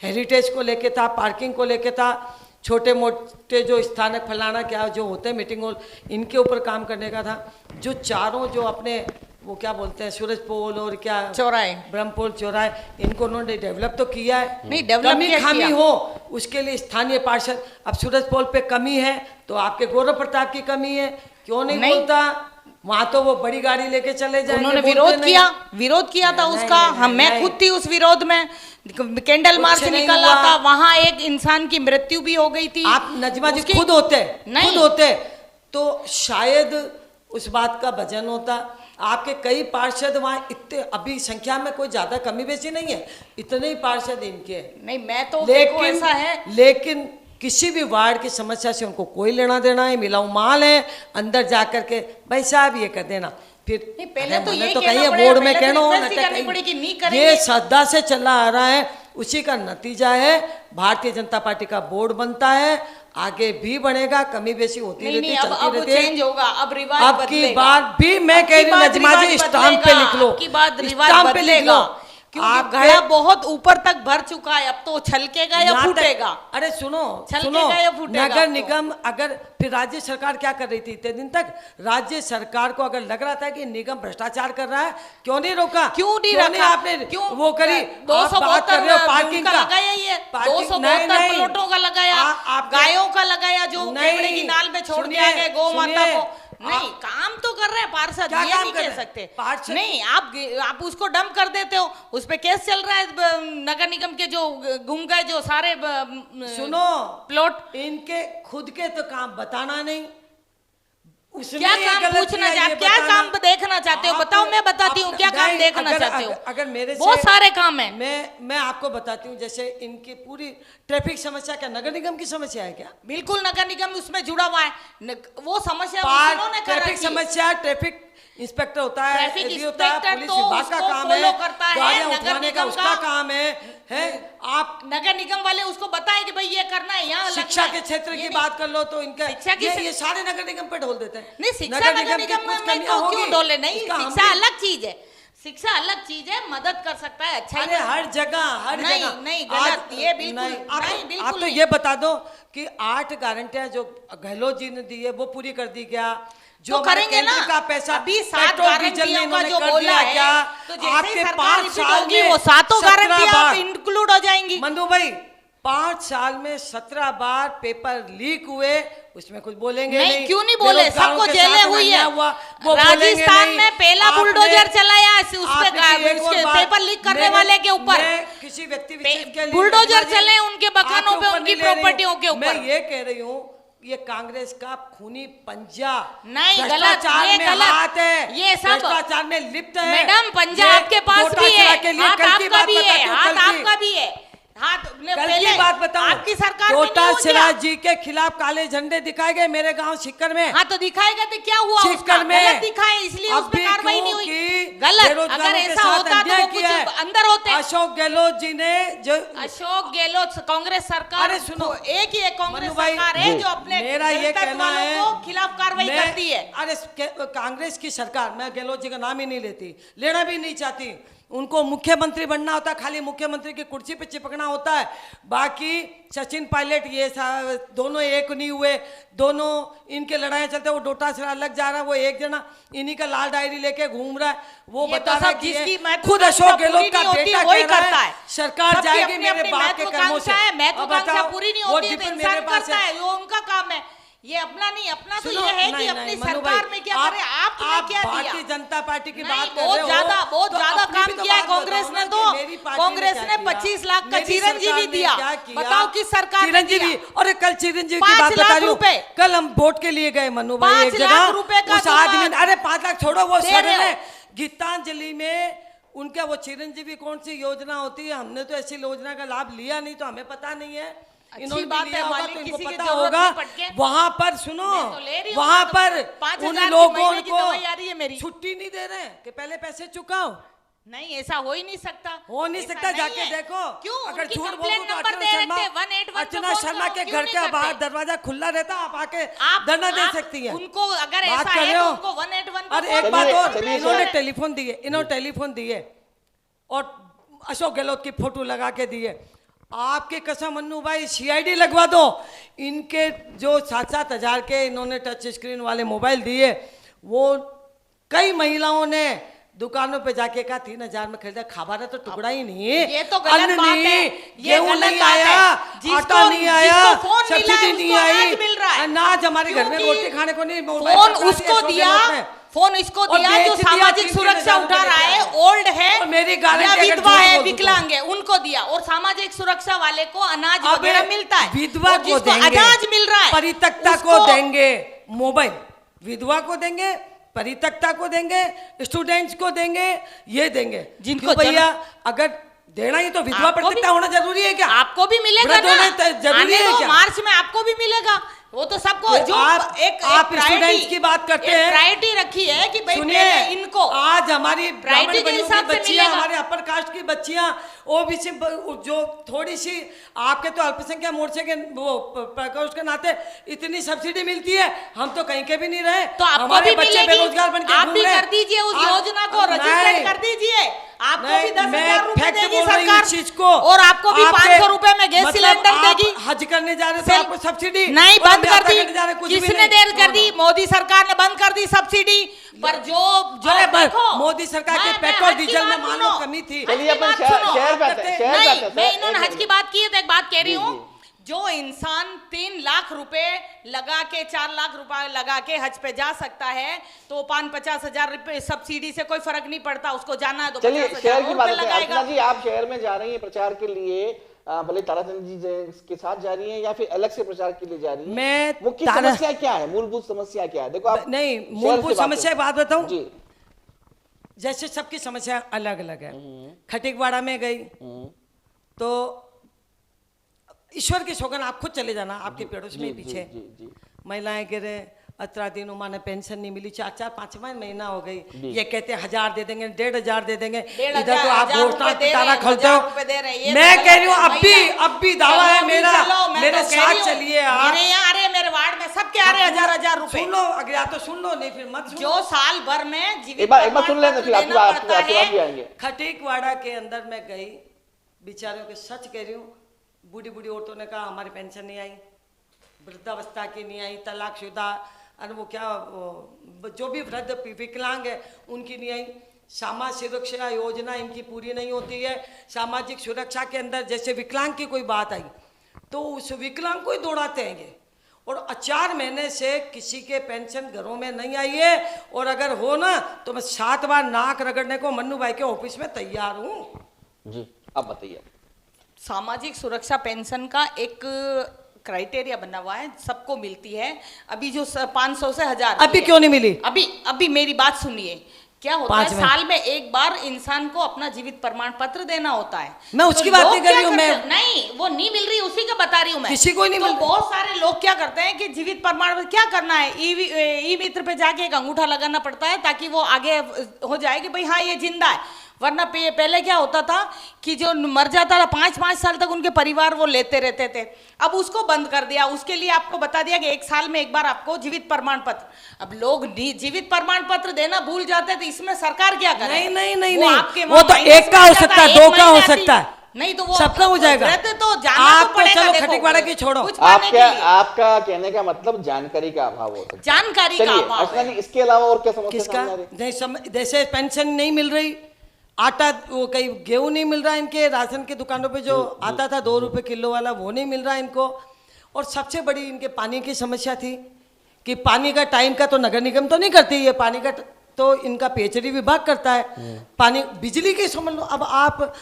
हेरिटेज को लेके था, पार्किंग को लेके था, छोटे मोटे जो स्थानक फलाना क्या जो होते हैं मीटिंग हॉल, इनके ऊपर काम करने का था। जो चारों जो अपने वो क्या बोलते हैं सूरज पोल और क्या चौराहे, ब्रह्मपोल चौराहे, इनको उन्होंने डेवलप तो किया है। नहीं डेवलप कमी खामी हो उसके लिए स्थानीय पार्षद, अब सूरज पोल पे कमी है तो आपके गौरव प्रताप की कमी है, क्यों नहीं बोलता? वहां तो वो बड़ी गाड़ी लेके चले जाएंगे। उन्होंने विरोध किया था उसका। हम मैं खुद थी उस विरोध में, कैंडल मार्च निकाला था, वहां एक इंसान की मृत्यु भी हो गई थी। आप नजमा जी खुद होते तो शायद उस बात का वजन होता। आपके कई पार्षद वहाँ इतने, अभी संख्या में कोई ज्यादा कमी बेसी नहीं है, इतने ही पार्षद इनके। नहीं मैं तो देखो ऐसा है, लेकिन किसी भी वार्ड की समस्या से उनको कोई लेना देना है, मिलाऊ माल है, अंदर जाकर के भाई साहब ये कर देना। फिर नहीं, पहले तो ये कहिए बोर्ड में कहना, ये सदा से चला आ रहा है, उसी का नतीजा है भारतीय जनता पार्टी का बोर्ड बनता है, आगे भी बढ़ेगा, कमी बेसी होती रहती है, अब चेंज होगा, अब रिवाज अब की बार भी मैं कह रही हूँ नजमा जी स्टाम्प पे लिख लो, की बात रिवाज बदलेगा, क्योंकि घड़ा बहुत ऊपर तक भर चुका है, अब तो छलकेगा या फूटेगा। अरे सुनो नगर निगम अगर, फिर राज्य सरकार क्या कर रही थी इतने दिन तक? राज्य सरकार को अगर लग रहा था कि निगम भ्रष्टाचार कर रहा है, क्यों नहीं रोका? क्यों नहीं रखा? आपने क्यों वो करी? 272 पार्किंग का लगाया, ये 272 प्लॉटों का लगाया, गायों का लगाया, जो केवड़े की नाल में छोड़ दिया गया गौ माता को। नहीं काम तो कर रहे हैं पार्षद, ये नहीं कह सकते। नहीं आप उसको डंप कर देते हो, उस पे केस चल रहा है नगर निगम के जो गुम गए जो सारे सुनो प्लॉट, इनके खुद के तो काम बताना नहीं, क्या काम पूछना चाहते, क्या काम देखना चाहते हो बताओ, मैं बताती हूँ क्या काम देखना चाहते हो। अगर मेरे बहुत सारे काम है, मैं आपको बताती हूँ। जैसे इनकी पूरी ट्रैफिक समस्या क्या नगर निगम की समस्या है क्या? बिल्कुल नगर निगम उसमें जुड़ा हुआ है, वो समस्या उन्होंने ट्रैफिक समस्या, ट्रैफिक इंस्पेक्टर होता है, ट्रैफिक होता है, पुलिस विभाग का काम है, गाड़ियां उठाने का उसका काम है, है आप नगर निगम वाले उसको बताएं कि भाई ये करना है, यहाँ शिक्षा लगना के है। क्षेत्र ये की नहीं- बात कर लो तो इनका शिक्षा की ये सारे नगर निगम पे ढोल देते हैं। नहीं, शिक्षा नगर की निगम कुछ में कमियां तो क्यों होगी, डोले? नहीं, इसका हम शिक्षा भी- अलग चीज है, शिक्षा अलग चीज है, मदद कर सकता है, अच्छा ही अरे कर- हर जगह नहीं, नहीं, गलत, ये बिल्कुल नहीं, आप नहीं, आप बिल्कुल तो नहीं। ये बता दो कि 8 गारंटियां जो गहलोत जी ने दी है वो पूरी कर दी क्या? जो तो हमारे करेंगे ना, केंद्र का पैसा अभी 7 पेट्रोल डीजल में गारंटियों का इन्होंने जो कर बोला दिया है, क्या? तो जैसे ही आपके सरकार 5 रिपीट साल होगी, में वो 7 गारंटियां बार इंक्लूड हो जाएंगी। मनु भाई 5 साल में 17 बार पेपर लीक हुए, उसमें कुछ बोलेंगे नहीं, क्यों नहीं बोले? बेरोजगारों सबको के जेलें साथ हुई है। अन्याय हुआ, वो बोलेंगे राजस्थान नहीं। में पहला आपने- बुलडोजर चलाया उस पे आपने एक और उसके बात- पेपर लीक करने मैंने- वाले के ऊपर मैं किसी व्यक्ति विशेष के लिए बुलडोजर नहीं, चले उनके मकानों आपके पे, ऊपर उनकी नहीं ले रही हूं। प्रॉपर्टियों के ऊपर। मैं ये कह रही हूँ ये कांग्रेस का खूनी पंजा नहीं, गलत, भ्रष्टाचार ये में गलत। हाथ है, ये सब भ्रष्टाचार में लिप्त है। मैडम, पंजा ये आपके पास गोटा भी है, चला के लिए हाथ कल की आपका बात भी है, बताती हूँ, हाथ कल की। आपका भी है, हाथ कल पहले की बात बताऊं, आपकी सरकार में गोटा नहीं हो सिराज गया। जी के खिलाफ काले झंडे दिखाए गए मेरे गांव शिक्कर में। हाँ तो दिखाएगा तो क्या हुआ? उसका शिक्कर में गलत दिखाए, इसलिए उस पे कार्रवाई नहीं हुई। गलत, बेरोजगारों अगर के ऐसा साथ होता तो अन्याय वो किया है। कुछ अंदर होते। अशोक गहलोत जी ने जो अशोक गहलोत कांग्रेस सरकार, अरे सुनो, एक ही एक कांग्रेस मनु भाई, सरकार है जो अपने मेरा ये नेतृत्व कहना वालों है को खिलाफ कार्रवाई करती है। अरे कांग्रेस की सरकार, मैं गहलोत जी का नाम ही नहीं लेती, लेना भी नहीं चाहती। उनको मुख्यमंत्री बनना होता है, खाली मुख्यमंत्री की कुर्सी पे चिपकना होता है। बाकी सचिन पायलट ये दोनों एक नहीं हुए, दोनों इनके लड़ाई चलते, वो डोटा से अलग जा रहा है, वो एक जना इन्हीं का लाल डायरी लेके घूम रहा है, वो ये बता तो रहा है सब कि ये जिसकी खुद अशोक गहलोत का महत्वाकांक्षा बेटा वही कह रहा करता है है। सरकार सबकी जाएगी अपनी मेरे अपनी बाप के कर्मों से। महत्वाकांक्षा है, अब महत्वाकांक्षा बताओ, पूरी नहीं वो होती है तो डिफरेंट इंसान मेरे पास करता है, वो उनका काम है। ये अपना नहीं, अपना तो सुनो, ये है कि नहीं, अपनी नहीं, मनु सरकार भाई, में क्या करे, आपने क्या दिया? भारतीय जनता पार्टी की नहीं, बात कर बहुत रहे हो, ज्यादा बहुत तो ज्यादा अपनी काम भी तो किया है बात कांग्रेस बताओ ने। ना तो कि मेरी पार्टी कांग्रेस क्या ने किया? 25 लाख का मेरी चिरंजीवी सरकार ने दिया। क्या किया? बताओ किस सरकार ने चिरंजीवी, दिया? और कल चिरंजीवी की 5 बात बता लाख रही हूँ। रुपए। कल हम वोट के लिए गए मनु भाई 5 एक लाख जगह, रुपए का उस आदमी सम्मान। अरे 5 लाख छोड़ो, वो दे सर रहे हो। ने गीतांजलि में उनका वो चिरंजीवी कौन सी योजना होती है, हमने तो ऐसी योजना का लाभ लिया नहीं, तो हमें पता नहीं है। अच्छी इन्होंने बात लिया है, होगा मालिक तो इनको किसी की पता जरूरत होगा। नहीं पड़ के। वहां पर सुनो, मैं तो ले रही हूँ, वहां तो पर 5,000 उन की लोगों महीने की को दवाई आ रही है मेरी। छुट्टी नहीं दे रहे कि पहले पैसे चुकाओ। नहीं, ऐसा हो ही नहीं सकता, हो नहीं ऐसा सकता, नहीं जाके है। देखो। क्यों? अगर उनकी झूठ कंप्लेंट बोलूं तो नंबर अर्चना दे शर्मा, रखते हैं, 181 पे अर्चना फोन शर्मा करो, के क्यों घर नहीं के करते? बाहर दरवाजा खुला रहता, आप आके आप धरना दे आप सकती है। उनको अगर बात ऐसा कर है रहे तो हो? उनको 181 पे और फोन एक बात करो। और, चलिए, इन्होंने सर। टेलीफोन दिए, इन्होंने टेलीफोन दिए और अशोक गहलोत की फोटो लगा के दिए। आपके कसम मन्नू भाई, सीआईडी लगवा दो। इनके जो 7-7 हजार के इन्होंने टच स्क्रीन वाले मोबाइल दिए, वो कई महिलाओं ने दुकानों पे जाके कहा 3,000 में खरीदा, खाबारा तो टुकड़ा ही नहीं, ये तो गलत अन्न बात है, नहीं, ये गेहूं गलत नहीं बात है। आया, जिसको- आटा नहीं आया, जिसको फोन मिला है, सब्सिडी नहीं उसको आई, अनाज मिल रहा है। अनाज हमारे घर में क्योंकि रोटी खाने को नहीं, मोबाइल फोन सरकार उसको अशोक दिया, गहलोत ने। फोन इसको और दिया बेच जो दिया, सामाजिक 3,000 सुरक्षा रुपए उठा रहा है, बेचा। ओल्ड है और मेरी गारंटी या अगर विधवा झूठ है, बोल दूं तो। विकलांग है, उनको दिया। और सामाजिक सुरक्षा वाले को अनाज अब वगैरह मिलता है, विधवा और को जिसको देंगे, अनाज मिल रहा है, परित्यक्ता को उसको- देंगे मोबाइल, विधवा को देंगे, परित्यक्ता को देंगे, स्टूडेंट्स को देंगे, ये देंगे। जिनको क्यों भैया, अगर देना ही तो विधवा आपको परित्यक्ता भी- होना जरूरी है क्या? आपको भी मिलेगा वृद्ध होना ना, जरूरी आने है दो, क्या? मार्च में आपको भी मिलेगा। वो तो सबको जो आप स्टूडेंट्स की बात करते हैं, प्रायोरिटी रखी है कि भाई सुनिए, पहले इनको आज हमारी प्रायोरिटी के ब्राह्मण बहनों हिसाब की से बच्चियां, मिलेगा। हमारे अपर कास्ट की बच्चियां, ओबीसी जो थोड़ी सी, आपके तो अल्पसंख्यक मोर्चे के वो प्रकोष्ठ के नाते इतनी सब्सिडी मिलती है, हम तो कहीं के भी नहीं रहे। तो आपको हमारे भी बच्चे मिलेगी, बेरोजगार बन के आप घूम भी रहे हैं। कर दीजिए उस आप- योजना को, नहीं, रजिस्टर कर दीजिए। आपको भी नहीं, 10,000 मैं रुपए फैक्ट देगी बोल रही हूँ सरकार, इस चीज को। और आपको भी आपके- 500 रुपए में गैस मतलब सिलेंडर आप देगी। हज करने जा रहे थे, सेल- आपको सब्सिडी नहीं, और बंद हम कर यात्रा दी। करने जा रहे हैं, कुछ भी किसने नहीं। देर कर दी? मोदी सरकार ने बंद कर दी सब्सिडी पर जो अरे बस, देखो, मोदी सरकार के मैं पेट्रोल हज की डीजल में बात मान सुनो। लो कमी थी। हज चलिए की अपन बात शहर सुनो। शहर पे आते हैं, शहर पे नहीं, आते हैं, मैं सर, इन्होंने एक हज की मिनट। बात की है तो एक बात कह रही जी, हूँ। जो इंसान 3 लाख रुपए लगा के 4 लाख रुपए लगा के हज पे जा सकता है, तो 5-50 हजार रुपए सब्सिडी से कोई फर्क नहीं पड़ता, उसको जाना है तो चलिए 50,000 शहर की और बात पे करते हैं। लगाएगा। अर्चना जी, आप शहर में जा रही हैं प्रचार के लिए, भले ताराचंद जी के साथ जा रही हैं या फिर अलग से प्रचार के लिए जा रही हैं? मैं मुख्य तारा- समस्या क्या है, मूलभूत समस्या क्या है? देखो आप नहीं, शहर मूलभूत से बात समस्या की करें। बात बताऊं, जी, जैसे सबकी समस्या अलग अलग है। खटिकवाड़ा में गई तो ईश्वर की सौगन, आप खुद चले जाना, आपके पड़ोस में जी, पीछे जी, जी, जी। महिलाएं गिरे, 18 दिन माने पेंशन नहीं मिली, 4-5 महीना हो गई। ये कहते हैं 1000 दे देंगे, 1500 दे देंगे। इधर तो आप घोषणा पिटारा खोलते हो। मैं कह रही हूँ अब भी दावा है मेरा, मेरे साथ चलिए आप। मेरे यहाँ आ रहे हैं, मेरे वार्ड में सबके आ रहे हैं 1000 रुपए। सुन लो, अगर या तो सुन लो, नहीं फिर मत सुनो। जो साल भर में जीवित एक बार सुन लेना, फिर आपकी बात पड़ता भी है। आएंगे। खटीकवाड़ा के अंदर मैं गई, बेचारियों के सच कह रही हूँ, बूढ़ी बूढ़ी औरतों ने कहा हमारी पेंशन नहीं आई, वृद्धावस्था की नहीं आई, तलाकशुदा और वो क्या जो भी वृद्ध विकलांग है उनकी नहीं आई। सामाजिक सुरक्षा योजना इनकी पूरी नहीं होती है। सामाजिक सुरक्षा के अंदर जैसे विकलांग की कोई बात आई तो उस विकलांग को ही दौड़ाते हैं ये। और 4 महीने से किसी के पेंशन घरों में नहीं आई है, और अगर हो ना तो मैं 7 बार नाक रगड़ने को मन्नू भाई के ऑफिस में तैयार हूँ। जी अब बताइए। सामाजिक सुरक्षा पेंशन का एक क्राइटेरिया बना हुआ है, सबको मिलती है। अभी जो 500 से 1000 अभी क्यों नहीं मिली? अभी मेरी बात सुनिए, क्या होता है साल में एक बार इंसान को अपना जीवित प्रमाण पत्र देना होता है। मैं उसकी बात नहीं कर रही हूँ, मैं नहीं वो नहीं मिल रही, उसी का बता रही हूँ मैं। किसी को नहीं तो मिल। बहुत सारे लोग क्या करते हैं कि जीवित प्रमाण पत्र क्या करना है, ई मित्र पे जाके एक अंगूठा लगाना पड़ता है ताकि वो आगे हो जाए कि भाई हाँ ये जिंदा है। वरना पहले क्या होता था कि जो मर जाता था 5-5 साल तक उनके परिवार वो लेते रहते थे। अब उसको बंद कर दिया, उसके लिए आपको बता दिया कि 1 साल में एक बार आपको जीवित प्रमाण पत्र। अब लोग जीवित प्रमाण पत्र देना भूल जाते थे, इसमें सरकार क्या करे? नहीं, वो तो एक का हो सकता है, 2 का हो सकता है, नहीं तो वो सबका हो जाएगा। तो जाना आप तो पड़ेगा। चलो खटीकवाड़ा की छोड़ो, आपका कहने का मतलब जानकारी का अभाव होता है। जानकारी का अभाव है। इसके अलावा और क्या समस्या किसका? सामने आ रही है? जैसे पेंशन नहीं मिल रही, आटा वो कहीं गेहूं नहीं मिल रहा इनके, राशन की दुकानों पे जो आता था 2 रुपए किलो वाला वो नहीं मिल रहा इनको। और सबसे बड़ी इनके पानी की समस्या थी कि पानी का टाइम का तो नगर निगम तो नहीं करती है, पानी का तो इनका पेयजल विभाग करता है। पानी बिजली की समझ लो। अब आप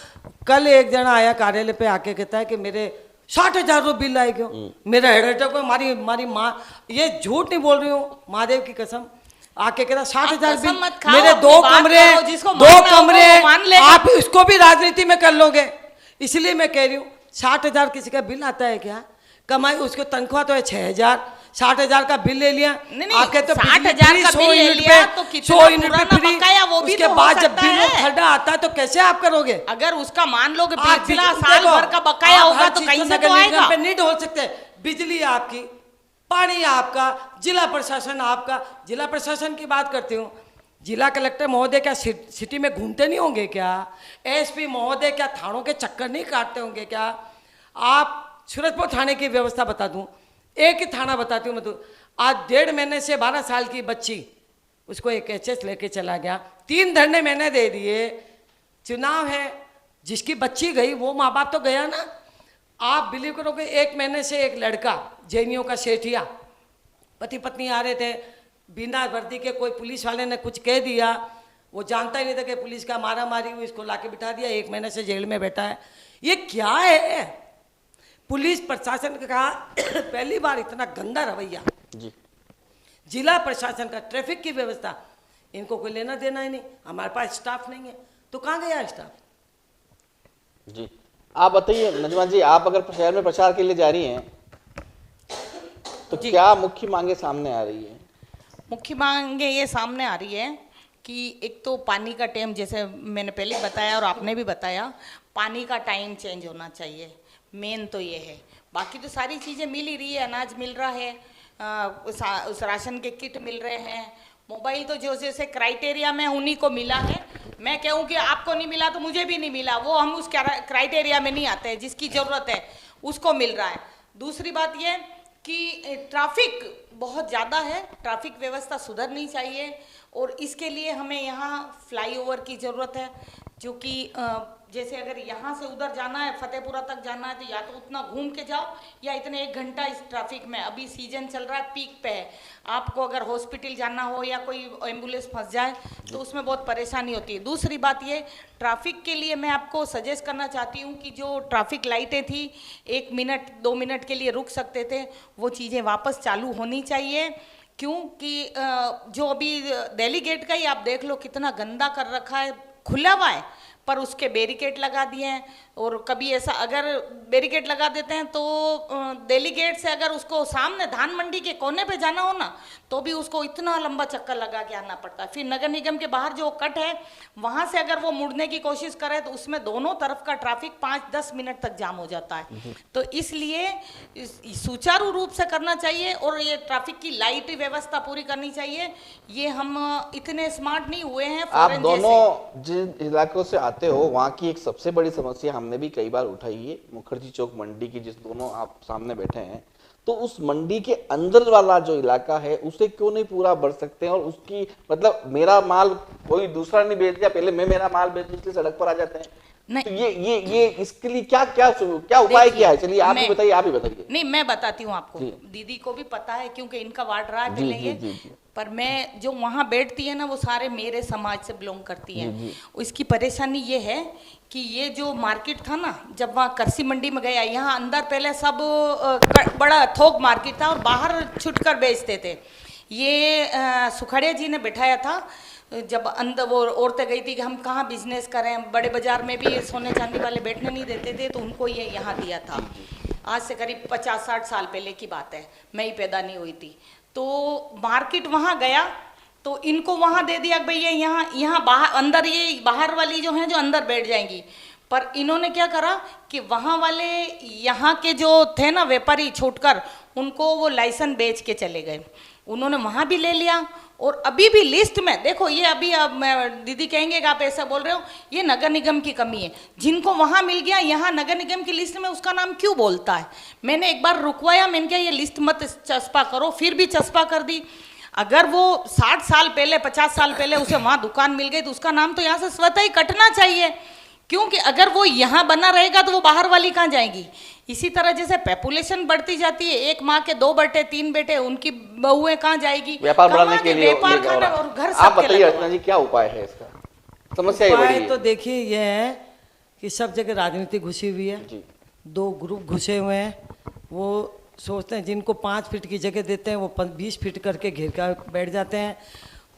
कल एक जना आया कार्यालय पे आके कहता है कि मेरे 60,000 रुपये बिल आए क्यों, मेरा हेड अटैक को हमारी माँ, ये झूठ नहीं बोल रही हूँ, महादेव की कसम, आके कहता 60,000 बिल, मेरे 2 कमरे आप इसको भी राजनीति में कर लोगे। इसलिए मैं कह रही हूँ 60,000 किसी का बिल आता है क्या? कमाई उसको तनख्वाह तो है 6,000, 60,000 का बिल ले लिया। आप कहते 60,000 का बिल ले लिया तो 100 यूनिट पे फ्री, वो भी उसके तो बाद जब बिल खड़ा आता है तो कैसे आप करोगे? अगर उसका मान लो कि पिछला साल भर का बकाया होगा तो कहीं से तो आएगा। नहीं ढोल सकते। बिजली आपकी, पानी आपका, जिला प्रशासन आपका। जिला प्रशासन की बात करती हूँ, जिला कलेक्टर महोदय क्या सिटी में घूमते नहीं होंगे क्या? एसपी महोदय क्या थानों के चक्कर नहीं काटते होंगे क्या? आप सूरजपुर थाने की व्यवस्था बता दूं, एक ही थाना बताती हूँ मैं तो। आज 1.5 महीने से 12 साल की बच्ची, उसको एक एचएस लेके चला गया, 3 धरने मैंने दे दिए। चुनाव है, जिसकी बच्ची गई वो माँ बाप तो गया ना। आप बिलीव करोगे 1 महीने से एक लड़का जैनियों का सेठिया, पति पत्नी आ रहे थे, बिना वर्दी के कोई पुलिस वाले ने कुछ कह दिया, वो जानता ही नहीं था कि पुलिस का मारा मारी हुई, इसको लाके बिठा दिया, 1 महीने से जेल में बैठा है। ये क्या है? पुलिस प्रशासन का कहा पहली बार इतना गंदा रवैया जी। जिला प्रशासन का ट्रैफिक की व्यवस्था, इनको कोई लेना देना ही नहीं। हमारे पास स्टाफ नहीं है तो कहाँ गया स्टाफ जी? आप बताइए नजमा जी, आप अगर शहर में प्रचार के लिए जा रही हैं तो क्या मुख्य मांगे सामने आ रही है? मुख्य मांगे ये सामने आ रही है कि एक तो पानी का टाइम, जैसे मैंने पहले बताया और आपने भी बताया, पानी का टाइम चेंज होना चाहिए। मेन तो ये है, बाकी तो सारी चीज़ें मिल ही रही है, अनाज मिल रहा है, उस राशन के किट मिल रहे हैं, मोबाइल तो जो जैसे क्राइटेरिया में उन्हीं को मिला है। मैं कहूँ कि आपको नहीं मिला तो मुझे भी नहीं मिला, वो हम उस क्राइटेरिया में नहीं आते हैं, जिसकी ज़रूरत है उसको मिल रहा है। दूसरी बात ये कि ट्रैफिक बहुत ज़्यादा है, ट्रैफिक व्यवस्था सुधरनी चाहिए और इसके लिए हमें यहाँ फ्लाईओवर की ज़रूरत है, जो कि जैसे अगर यहाँ से उधर जाना है, फतेहपुरा तक जाना है, तो या तो उतना घूम के जाओ या इतने 1 घंटा इस ट्रैफिक में, अभी सीजन चल रहा है, पीक पे है, आपको अगर हॉस्पिटल जाना हो या कोई एम्बुलेंस फंस जाए तो उसमें बहुत परेशानी होती है। दूसरी बात ये, ट्रैफिक के लिए मैं आपको सजेस्ट करना चाहती हूँ कि जो ट्रैफिक लाइटें थी 1 मिनट 2 मिनट के लिए रुक सकते थे, वो चीज़ें वापस चालू होनी चाहिए। क्योंकि जो अभी दिल्ली गेट का ही आप देख लो कितना गंदा कर रखा है, खुला हुआ है पर उसके बैरिकेड लगा दिए हैं। और कभी ऐसा अगर बैरिकेड लगा देते हैं तो दिल्ली गेट से अगर उसको सामने धान मंडी के कोने पे जाना हो ना तो भी उसको इतना लंबा चक्कर लगा के आना पड़ता है। फिर नगर निगम के बाहर जो कट है वहां से अगर वो मुड़ने की कोशिश करे तो उसमें दोनों तरफ का ट्रैफिक 5-10 मिनट तक जाम हो जाता है। तो इसलिए सुचारू रूप से करना चाहिए और ये ट्रैफिक की लाइट व्यवस्था पूरी करनी चाहिए। ये हम इतने स्मार्ट नहीं हुए हैं आप फॉरेन दोनों जिन इलाकों से आते हो वहाँ की एक सबसे बड़ी समस्या हमने भी कई बार उठाई है, मुखर्जी चौक मंडी की, जिस दोनों आप सामने बैठे हैं, तो उस मंडी के अंदर वाला जो इलाका है उसे क्यों नहीं पूरा बढ़ सकते हैं और उसकी मतलब मेरा माल कोई दूसरा नहीं बेच दिया, पहले मैं मेरा माल बेचने के लिए सड़क पर आ जाते हैं। नहीं। तो ये इसके लिए क्या क्या क्या उपाय किया है? चलिए आप ही बताइए, आप ही बताइए। नहीं, मैं बताती हूँ आपको, जी। दीदी को भी पता है क्योंकि इनका वार्ड रहा है जी, पहले जी, ये। जी, जी। पर मैं जो वहाँ बैठती है ना वो सारे मेरे समाज से बिलोंग करती हैं। इसकी परेशानी ये है कि ये जो मार्केट था ना, जब वहाँ करसी मंडी में गया, यहाँ अंदर पहले सब बड़ा थोक मार्केट था और बाहर छुटकर बेचते थे। ये सुखड़िया जी ने बिठाया था जब अंदर वो औरतें गई थी कि हम कहाँ बिजनेस करें, बड़े बाजार में भी सोने चांदी वाले बैठने नहीं देते थे, तो उनको ये यहाँ दिया था। आज से करीब 50-60 साल पहले की बात है, मैं ही पैदा नहीं हुई थी। तो मार्केट वहाँ गया तो इनको वहाँ दे दिया भैया यहाँ बाहर अंदर, ये बाहर वाली जो हैं जो अंदर बैठ जाएंगी। पर इन्होंने क्या करा कि वहाँ वाले यहाँ के जो थे ना व्यापारी छूटकर, उनको वो लाइसेंस बेच के चले गए। उन्होंने वहाँ भी ले लिया और अभी भी लिस्ट में देखो, ये अभी अब मैं दीदी कहेंगे कि आप ऐसा बोल रहे हो, ये नगर निगम की कमी है। जिनको वहाँ मिल गया, यहाँ नगर निगम की लिस्ट में उसका नाम क्यों बोलता है? मैंने एक बार रुकवाया, मैंने कहा ये लिस्ट मत चस्पा करो, फिर भी चस्पा कर दी। अगर वो 60 साल पहले 50 साल पहले उसे वहाँ दुकान मिल गई तो उसका नाम तो यहाँ से स्वतः ही कटना चाहिए, क्योंकि अगर वो यहाँ बना रहेगा तो वो बाहर वाली कहाँ जाएगी। इसी तरह जैसे पॉपुलेशन बढ़ती जाती है, एक माँ के 2 बेटे 3 बेटे, उनकी बहुएं कहाँ जाएगी व्यापार बढ़ाने के लिए? व्यापार खाना और घर आप बताइए अर्चना जी, क्या उपाय है इसका? समस्या ये बड़ी उपाय है। तो देखिए ये है कि सब जगह राजनीति घुसी हुई है, जी। 2 ग्रुप घुसे हुए हैं। वो सोचते हैं जिनको 5 फीट की जगह देते हैं वो 20 फीट करके घेर कर बैठ जाते हैं।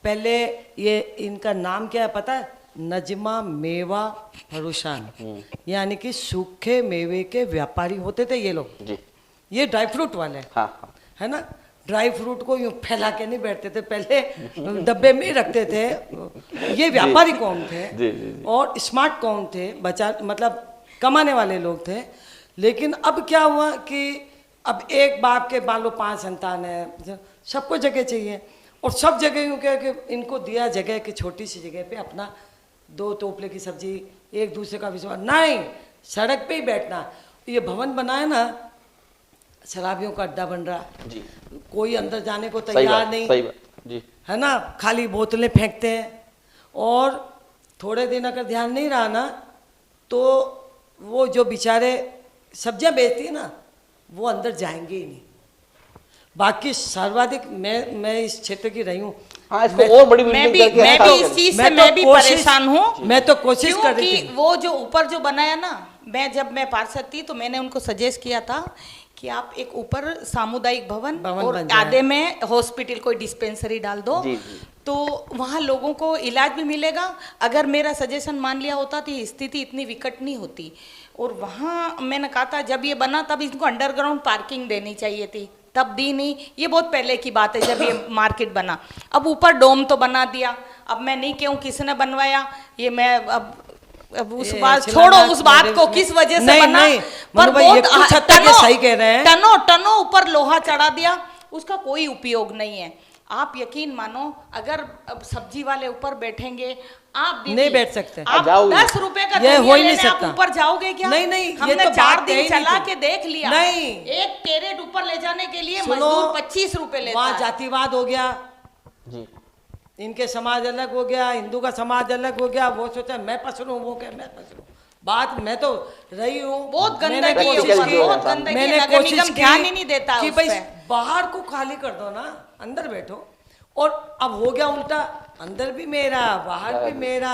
पहले ये इनका नाम क्या है पता है? नजमा मेवा फरोशान, यानी कि सूखे मेवे के व्यापारी होते थे ये लोग। जी। ये ड्राई फ्रूट वाले, हाँ। है ना? ड्राई फ्रूट को यूं फैला के नहीं बैठते थे, पहले डब्बे में ही रखते थे। ये व्यापारी कौन थे? जी। और स्मार्ट कौन थे? मतलब कमाने वाले लोग थे। लेकिन अब क्या हुआ कि अब एक बाप के मान लो 5 संतान है, सबको जगह चाहिए और सब जगह यूँ क्या कि इनको दिया जगह कि छोटी सी जगह पे अपना 2 टोपले की सब्जी, एक दूसरे का विश्वास नहीं, सड़क पे ही बैठना। ये भवन बनाए ना, शराबियों का अड्डा बन रहा जी। कोई अंदर जाने को सही तैयार बात, नहीं, सही बात जी। है ना? खाली बोतलें फेंकते हैं और थोड़े दिन अगर ध्यान नहीं रहा ना तो वो जो बेचारे सब्जियां बेचती है ना वो अंदर जाएंगे ही नहीं। बाकी सर्वाधिक मैं इस क्षेत्र की रही हूँ। हाँ, इसको और बड़ी मैं बिल्डिंग भी करके इस चीज से मैं भी परेशान हूँ। मैं तो कोशिश कर रही क्योंकि थी। वो जो ऊपर जो बनाया ना, जब मैं पार्षद थी तो मैंने उनको सजेस्ट किया था कि आप एक ऊपर सामुदायिक भवन और बन जाए। आधे में हॉस्पिटल, कोई डिस्पेंसरी डाल दो। जी। तो वहाँ लोगों को इलाज भी मिलेगा। अगर मेरा सजेशन मान लिया होता तो स्थिति इतनी विकट नहीं होती। और वहाँ मैंने कहा था जब ये बना तब इनको अंडरग्राउंड पार्किंग देनी चाहिए थी, तब दी नहीं। ये बहुत पहले की बात है जब ये मार्केट बना। अब ऊपर डोम तो बना दिया। अब मैं नहीं कहूँ किसने बनवाया, ये मैं अब उस बात छोड़ो, उस बात को किस वजह से नहीं, बना। नहीं, पर बहुत सही कह रहे हैं। टनों ऊपर लोहा चढ़ा दिया, उसका कोई उपयोग नहीं है। आप यकीन मानो, अगर अब सब्जी वाले ऊपर बैठेंगे, आप नहीं बैठ सकते। आप 10 रुपए का ये हो ही नहीं लेने आप सकता। ऊपर जाओगे क्या? नहीं, हमने 4 दिन चला के देख लिया। नहीं, एक पेरेड ऊपर ले जाने के लिए सुनो, मजदूर 25 रुपए लेता वहाँ है। जातिवाद हो गया जी। इनके समाज अलग हो गया, हिंदू का समाज अलग हो गया। वो सोचा मैं पसरूं, वो क्या मैं पसरूं। बात मैं तो रही हूँ, बहुत मैंने गंदगी है, कोशिश की, बहुत गंदगी है, मैंने नगर कोशिश निगम की ध्यान ही नहीं देता कि उस भाई पे। बाहर को खाली कर दो ना, अंदर बैठो। और अब हो गया उल्टा, अंदर भी मेरा बाहर भी मेरा।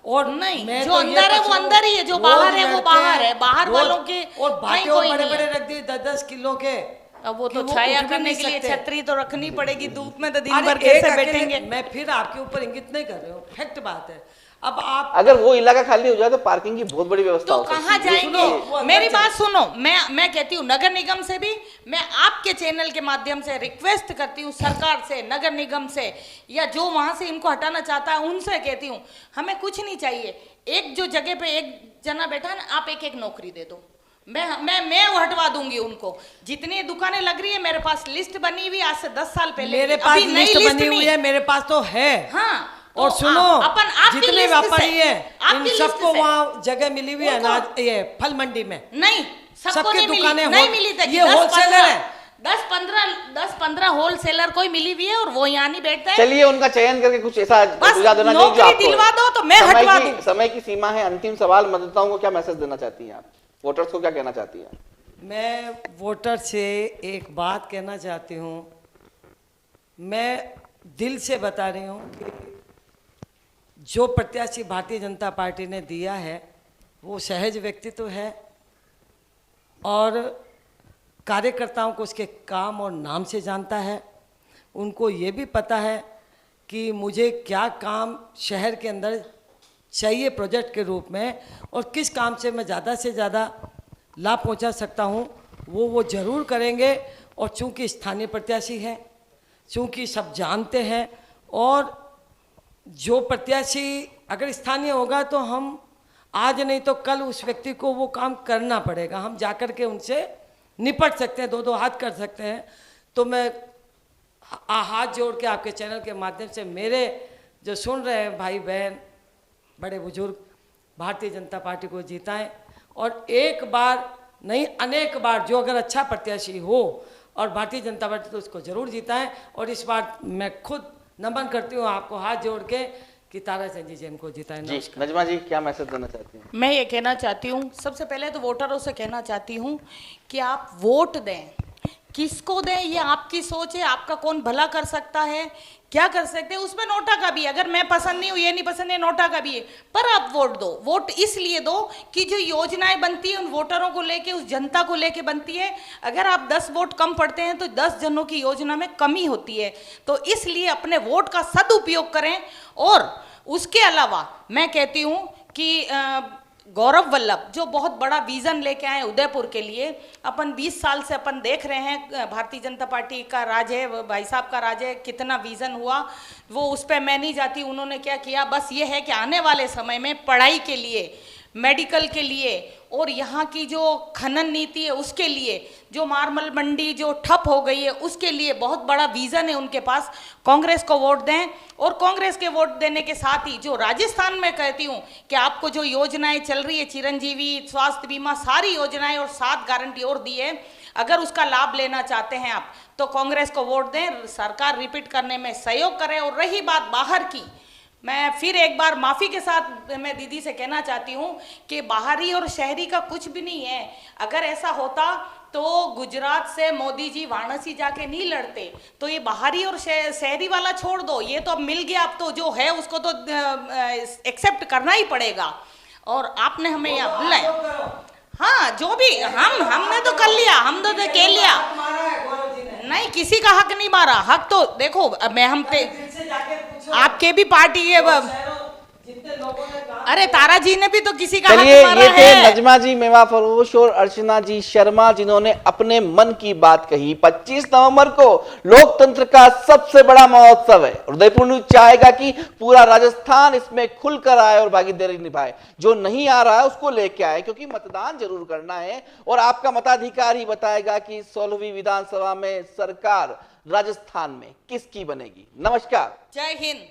और नहीं, मैं जो तो ये अंदर है वो पसरूं, अंदर ही है, जो रोज बाहर है वो लड़ते बाहर हैं, है। बाहर रोज। वालों के और कहीं बाकी कोई बड़े नहीं बड़े है। रख दिए 10-10 किलो के। अब वो कि तो वो छाया उठ भी करने नहीं के लिए सकते। छतरी तो रखनी पड़ेगी, धूप में तो दिन अरे भर कैसे एक अकेले- बैठेंगे? मैं फिर आपके ऊपर इंगित नहीं कर रही हूँ, फैक्ट बात है। अब आप अगर वो इलाका खाली हो जाए तो पार्किंग की बहुत बड़ी व्यवस्था तो हो सकती है। कहाँ जाएंगे? सुनो, मेरी बात सुनो, मैं कहती हूँ नगर निगम से भी, मैं आपके चैनल के माध्यम से रिक्वेस्ट करती हूँ सरकार से, नगर निगम से, या जो वहां से इनको हटाना चाहता है उनसे कहती हूँ, हमें कुछ नहीं चाहिए। एक जो जगह पे एक जना बैठा है ना, आप एक एक नौकरी दे दो, मैं वो हटवा दूंगी उनको। जितनी दुकानें लग रही है, मेरे पास लिस्ट बनी हुई आज से 10 साल पहले, मेरे पास अभी नई लिस्ट लिस्ट बनी हुई नहीं। है, मेरे पास तो है। हाँ, और तो सुनो, आपकी जितने लिस्ट व्यापारी से- हैं इन आपकी सबको लिस्ट से। वहाँ जगह मिली हुई है उनको- अनाज, ये फल मंडी में नहीं, सबको सबकी नहीं मिली, दुकानें नहीं होल- मिली थी। ये होलसेलर है। 10-15 होलसेलर कोई मिली हुई है और वो यहाँ नहीं बैठते हैं। चलिए उनका चयन करके कुछ ऐसा बस सुझाव देना चाहिए जो नौकरी आपको दिलवा दो तो मैं समय हटवा की- दूं। समय की सीमा है। अंतिम सवाल, मतदाताओं को क्या मैसेज देना चाहती हैं आप? वोटर्स को क्या कहना चाहती हैं? मैं वोटर से एक बात कहना चाहती हूँ, मैं दिल से बता रही हूँ कि जो प्रत्याशी भारतीय जनता पार्टी ने दिया है वो सहज व्यक्तित्व है और कार्यकर्ताओं को उसके काम और नाम से जानता है। उनको ये भी पता है कि मुझे क्या काम शहर के अंदर चाहिए प्रोजेक्ट के रूप में और किस काम से मैं ज़्यादा से ज़्यादा लाभ पहुंचा सकता हूं, वो ज़रूर करेंगे। और चूंकि स्थानीय प्रत्याशी है, चूंकि सब जानते हैं, और जो प्रत्याशी अगर स्थानीय होगा तो हम आज नहीं तो कल उस व्यक्ति को वो काम करना पड़ेगा, हम जाकर के उनसे निपट सकते हैं, दो हाथ कर सकते हैं। तो मैं हाथ जोड़ के आपके चैनल के माध्यम से मेरे जो सुन रहे हैं भाई बहन बड़े बुजुर्ग, भारतीय जनता पार्टी को जिताएं और एक बार नहीं अनेक बार जो अगर अच्छा प्रत्याशी हो और भारतीय जनता पार्टी तो उसको जरूर जिताएं। और इस बार मैं खुद नमन करती हूँ आपको हाथ जोड़ के कि ताराचंद जी जैन को जिताएं। जी नजमा जी, क्या मैसेज देना चाहती हैं? मैं ये कहना चाहती हूँ, सबसे पहले तो वोटरों से कहना चाहती हूँ कि आप वोट दें। किसको दें ये आपकी सोच है, आपका कौन भला कर सकता है, क्या कर सकते हैं, उसमें नोटा का भी, अगर मैं पसंद नहीं हूँ, ये नहीं पसंद है, नोटा का भी है, पर आप वोट दो। वोट इसलिए दो कि जो योजनाएं बनती है उन वोटरों को लेके, उस जनता को लेके बनती है। अगर आप 10 वोट कम पड़ते हैं तो 10 जनों की योजना में कमी होती है। तो इसलिए अपने वोट का सदुपयोग करें। और उसके अलावा मैं कहती हूँ कि गौरव वल्लभ जो बहुत बड़ा विजन लेके आए उदयपुर के लिए, अपन 20 साल से अपन देख रहे हैं भारतीय जनता पार्टी का राज है, भाई साहब का राज है, कितना विजन हुआ, वो उस पर मैं नहीं जाती उन्होंने क्या किया। बस ये है कि आने वाले समय में पढ़ाई के लिए, मेडिकल के लिए और यहाँ की जो खनन नीति है उसके लिए, जो मार्बल मंडी जो ठप हो गई है उसके लिए बहुत बड़ा विजन है उनके पास। कांग्रेस को वोट दें। और कांग्रेस के वोट देने के साथ ही जो राजस्थान में कहती हूँ कि आपको जो योजनाएं चल रही है, चिरंजीवी, स्वास्थ्य बीमा, सारी योजनाएं और 7 गारंटी और दी है, अगर उसका लाभ लेना चाहते हैं आप तो कांग्रेस को वोट दें, सरकार रिपीट करने में सहयोग करें। और रही बात बाहर की, मैं फिर एक बार माफ़ी के साथ मैं दीदी से कहना चाहती हूँ कि बाहरी और शहरी का कुछ भी नहीं है। अगर ऐसा होता तो गुजरात से मोदी जी वाराणसी जाके नहीं लड़ते। तो ये बाहरी और शहरी वाला छोड़ दो, ये तो अब मिल गया, अब तो जो है उसको तो एक्सेप्ट करना ही पड़ेगा। और आपने हमें यहाँ बुलाया, हाँ जो भी हमने तो कर लिया, हम तो कह लिया, नहीं किसी का हक नहीं मारा। हक तो देखो मैं हम पे आपके भी पार्टी है, अरे तारा जी ने भी तो किसी का हक मारा है। ये थे नजमा जी मेवा फरोश और अर्चना जी शर्मा, जिन्होंने अपने मन की बात कही। 25 नवंबर को लोकतंत्र का सबसे बड़ा महोत्सव है। उदयपुर न्यूज चाहेगा कि पूरा राजस्थान इसमें खुलकर आए और भागीदारी निभाए। जो नहीं आ रहा है उसको लेके आए, क्योंकि मतदान जरूर करना है और आपका मताधिकार ही बताएगा कि 16वीं विधानसभा में सरकार राजस्थान में किसकी बनेगी। नमस्कार, जय हिंद।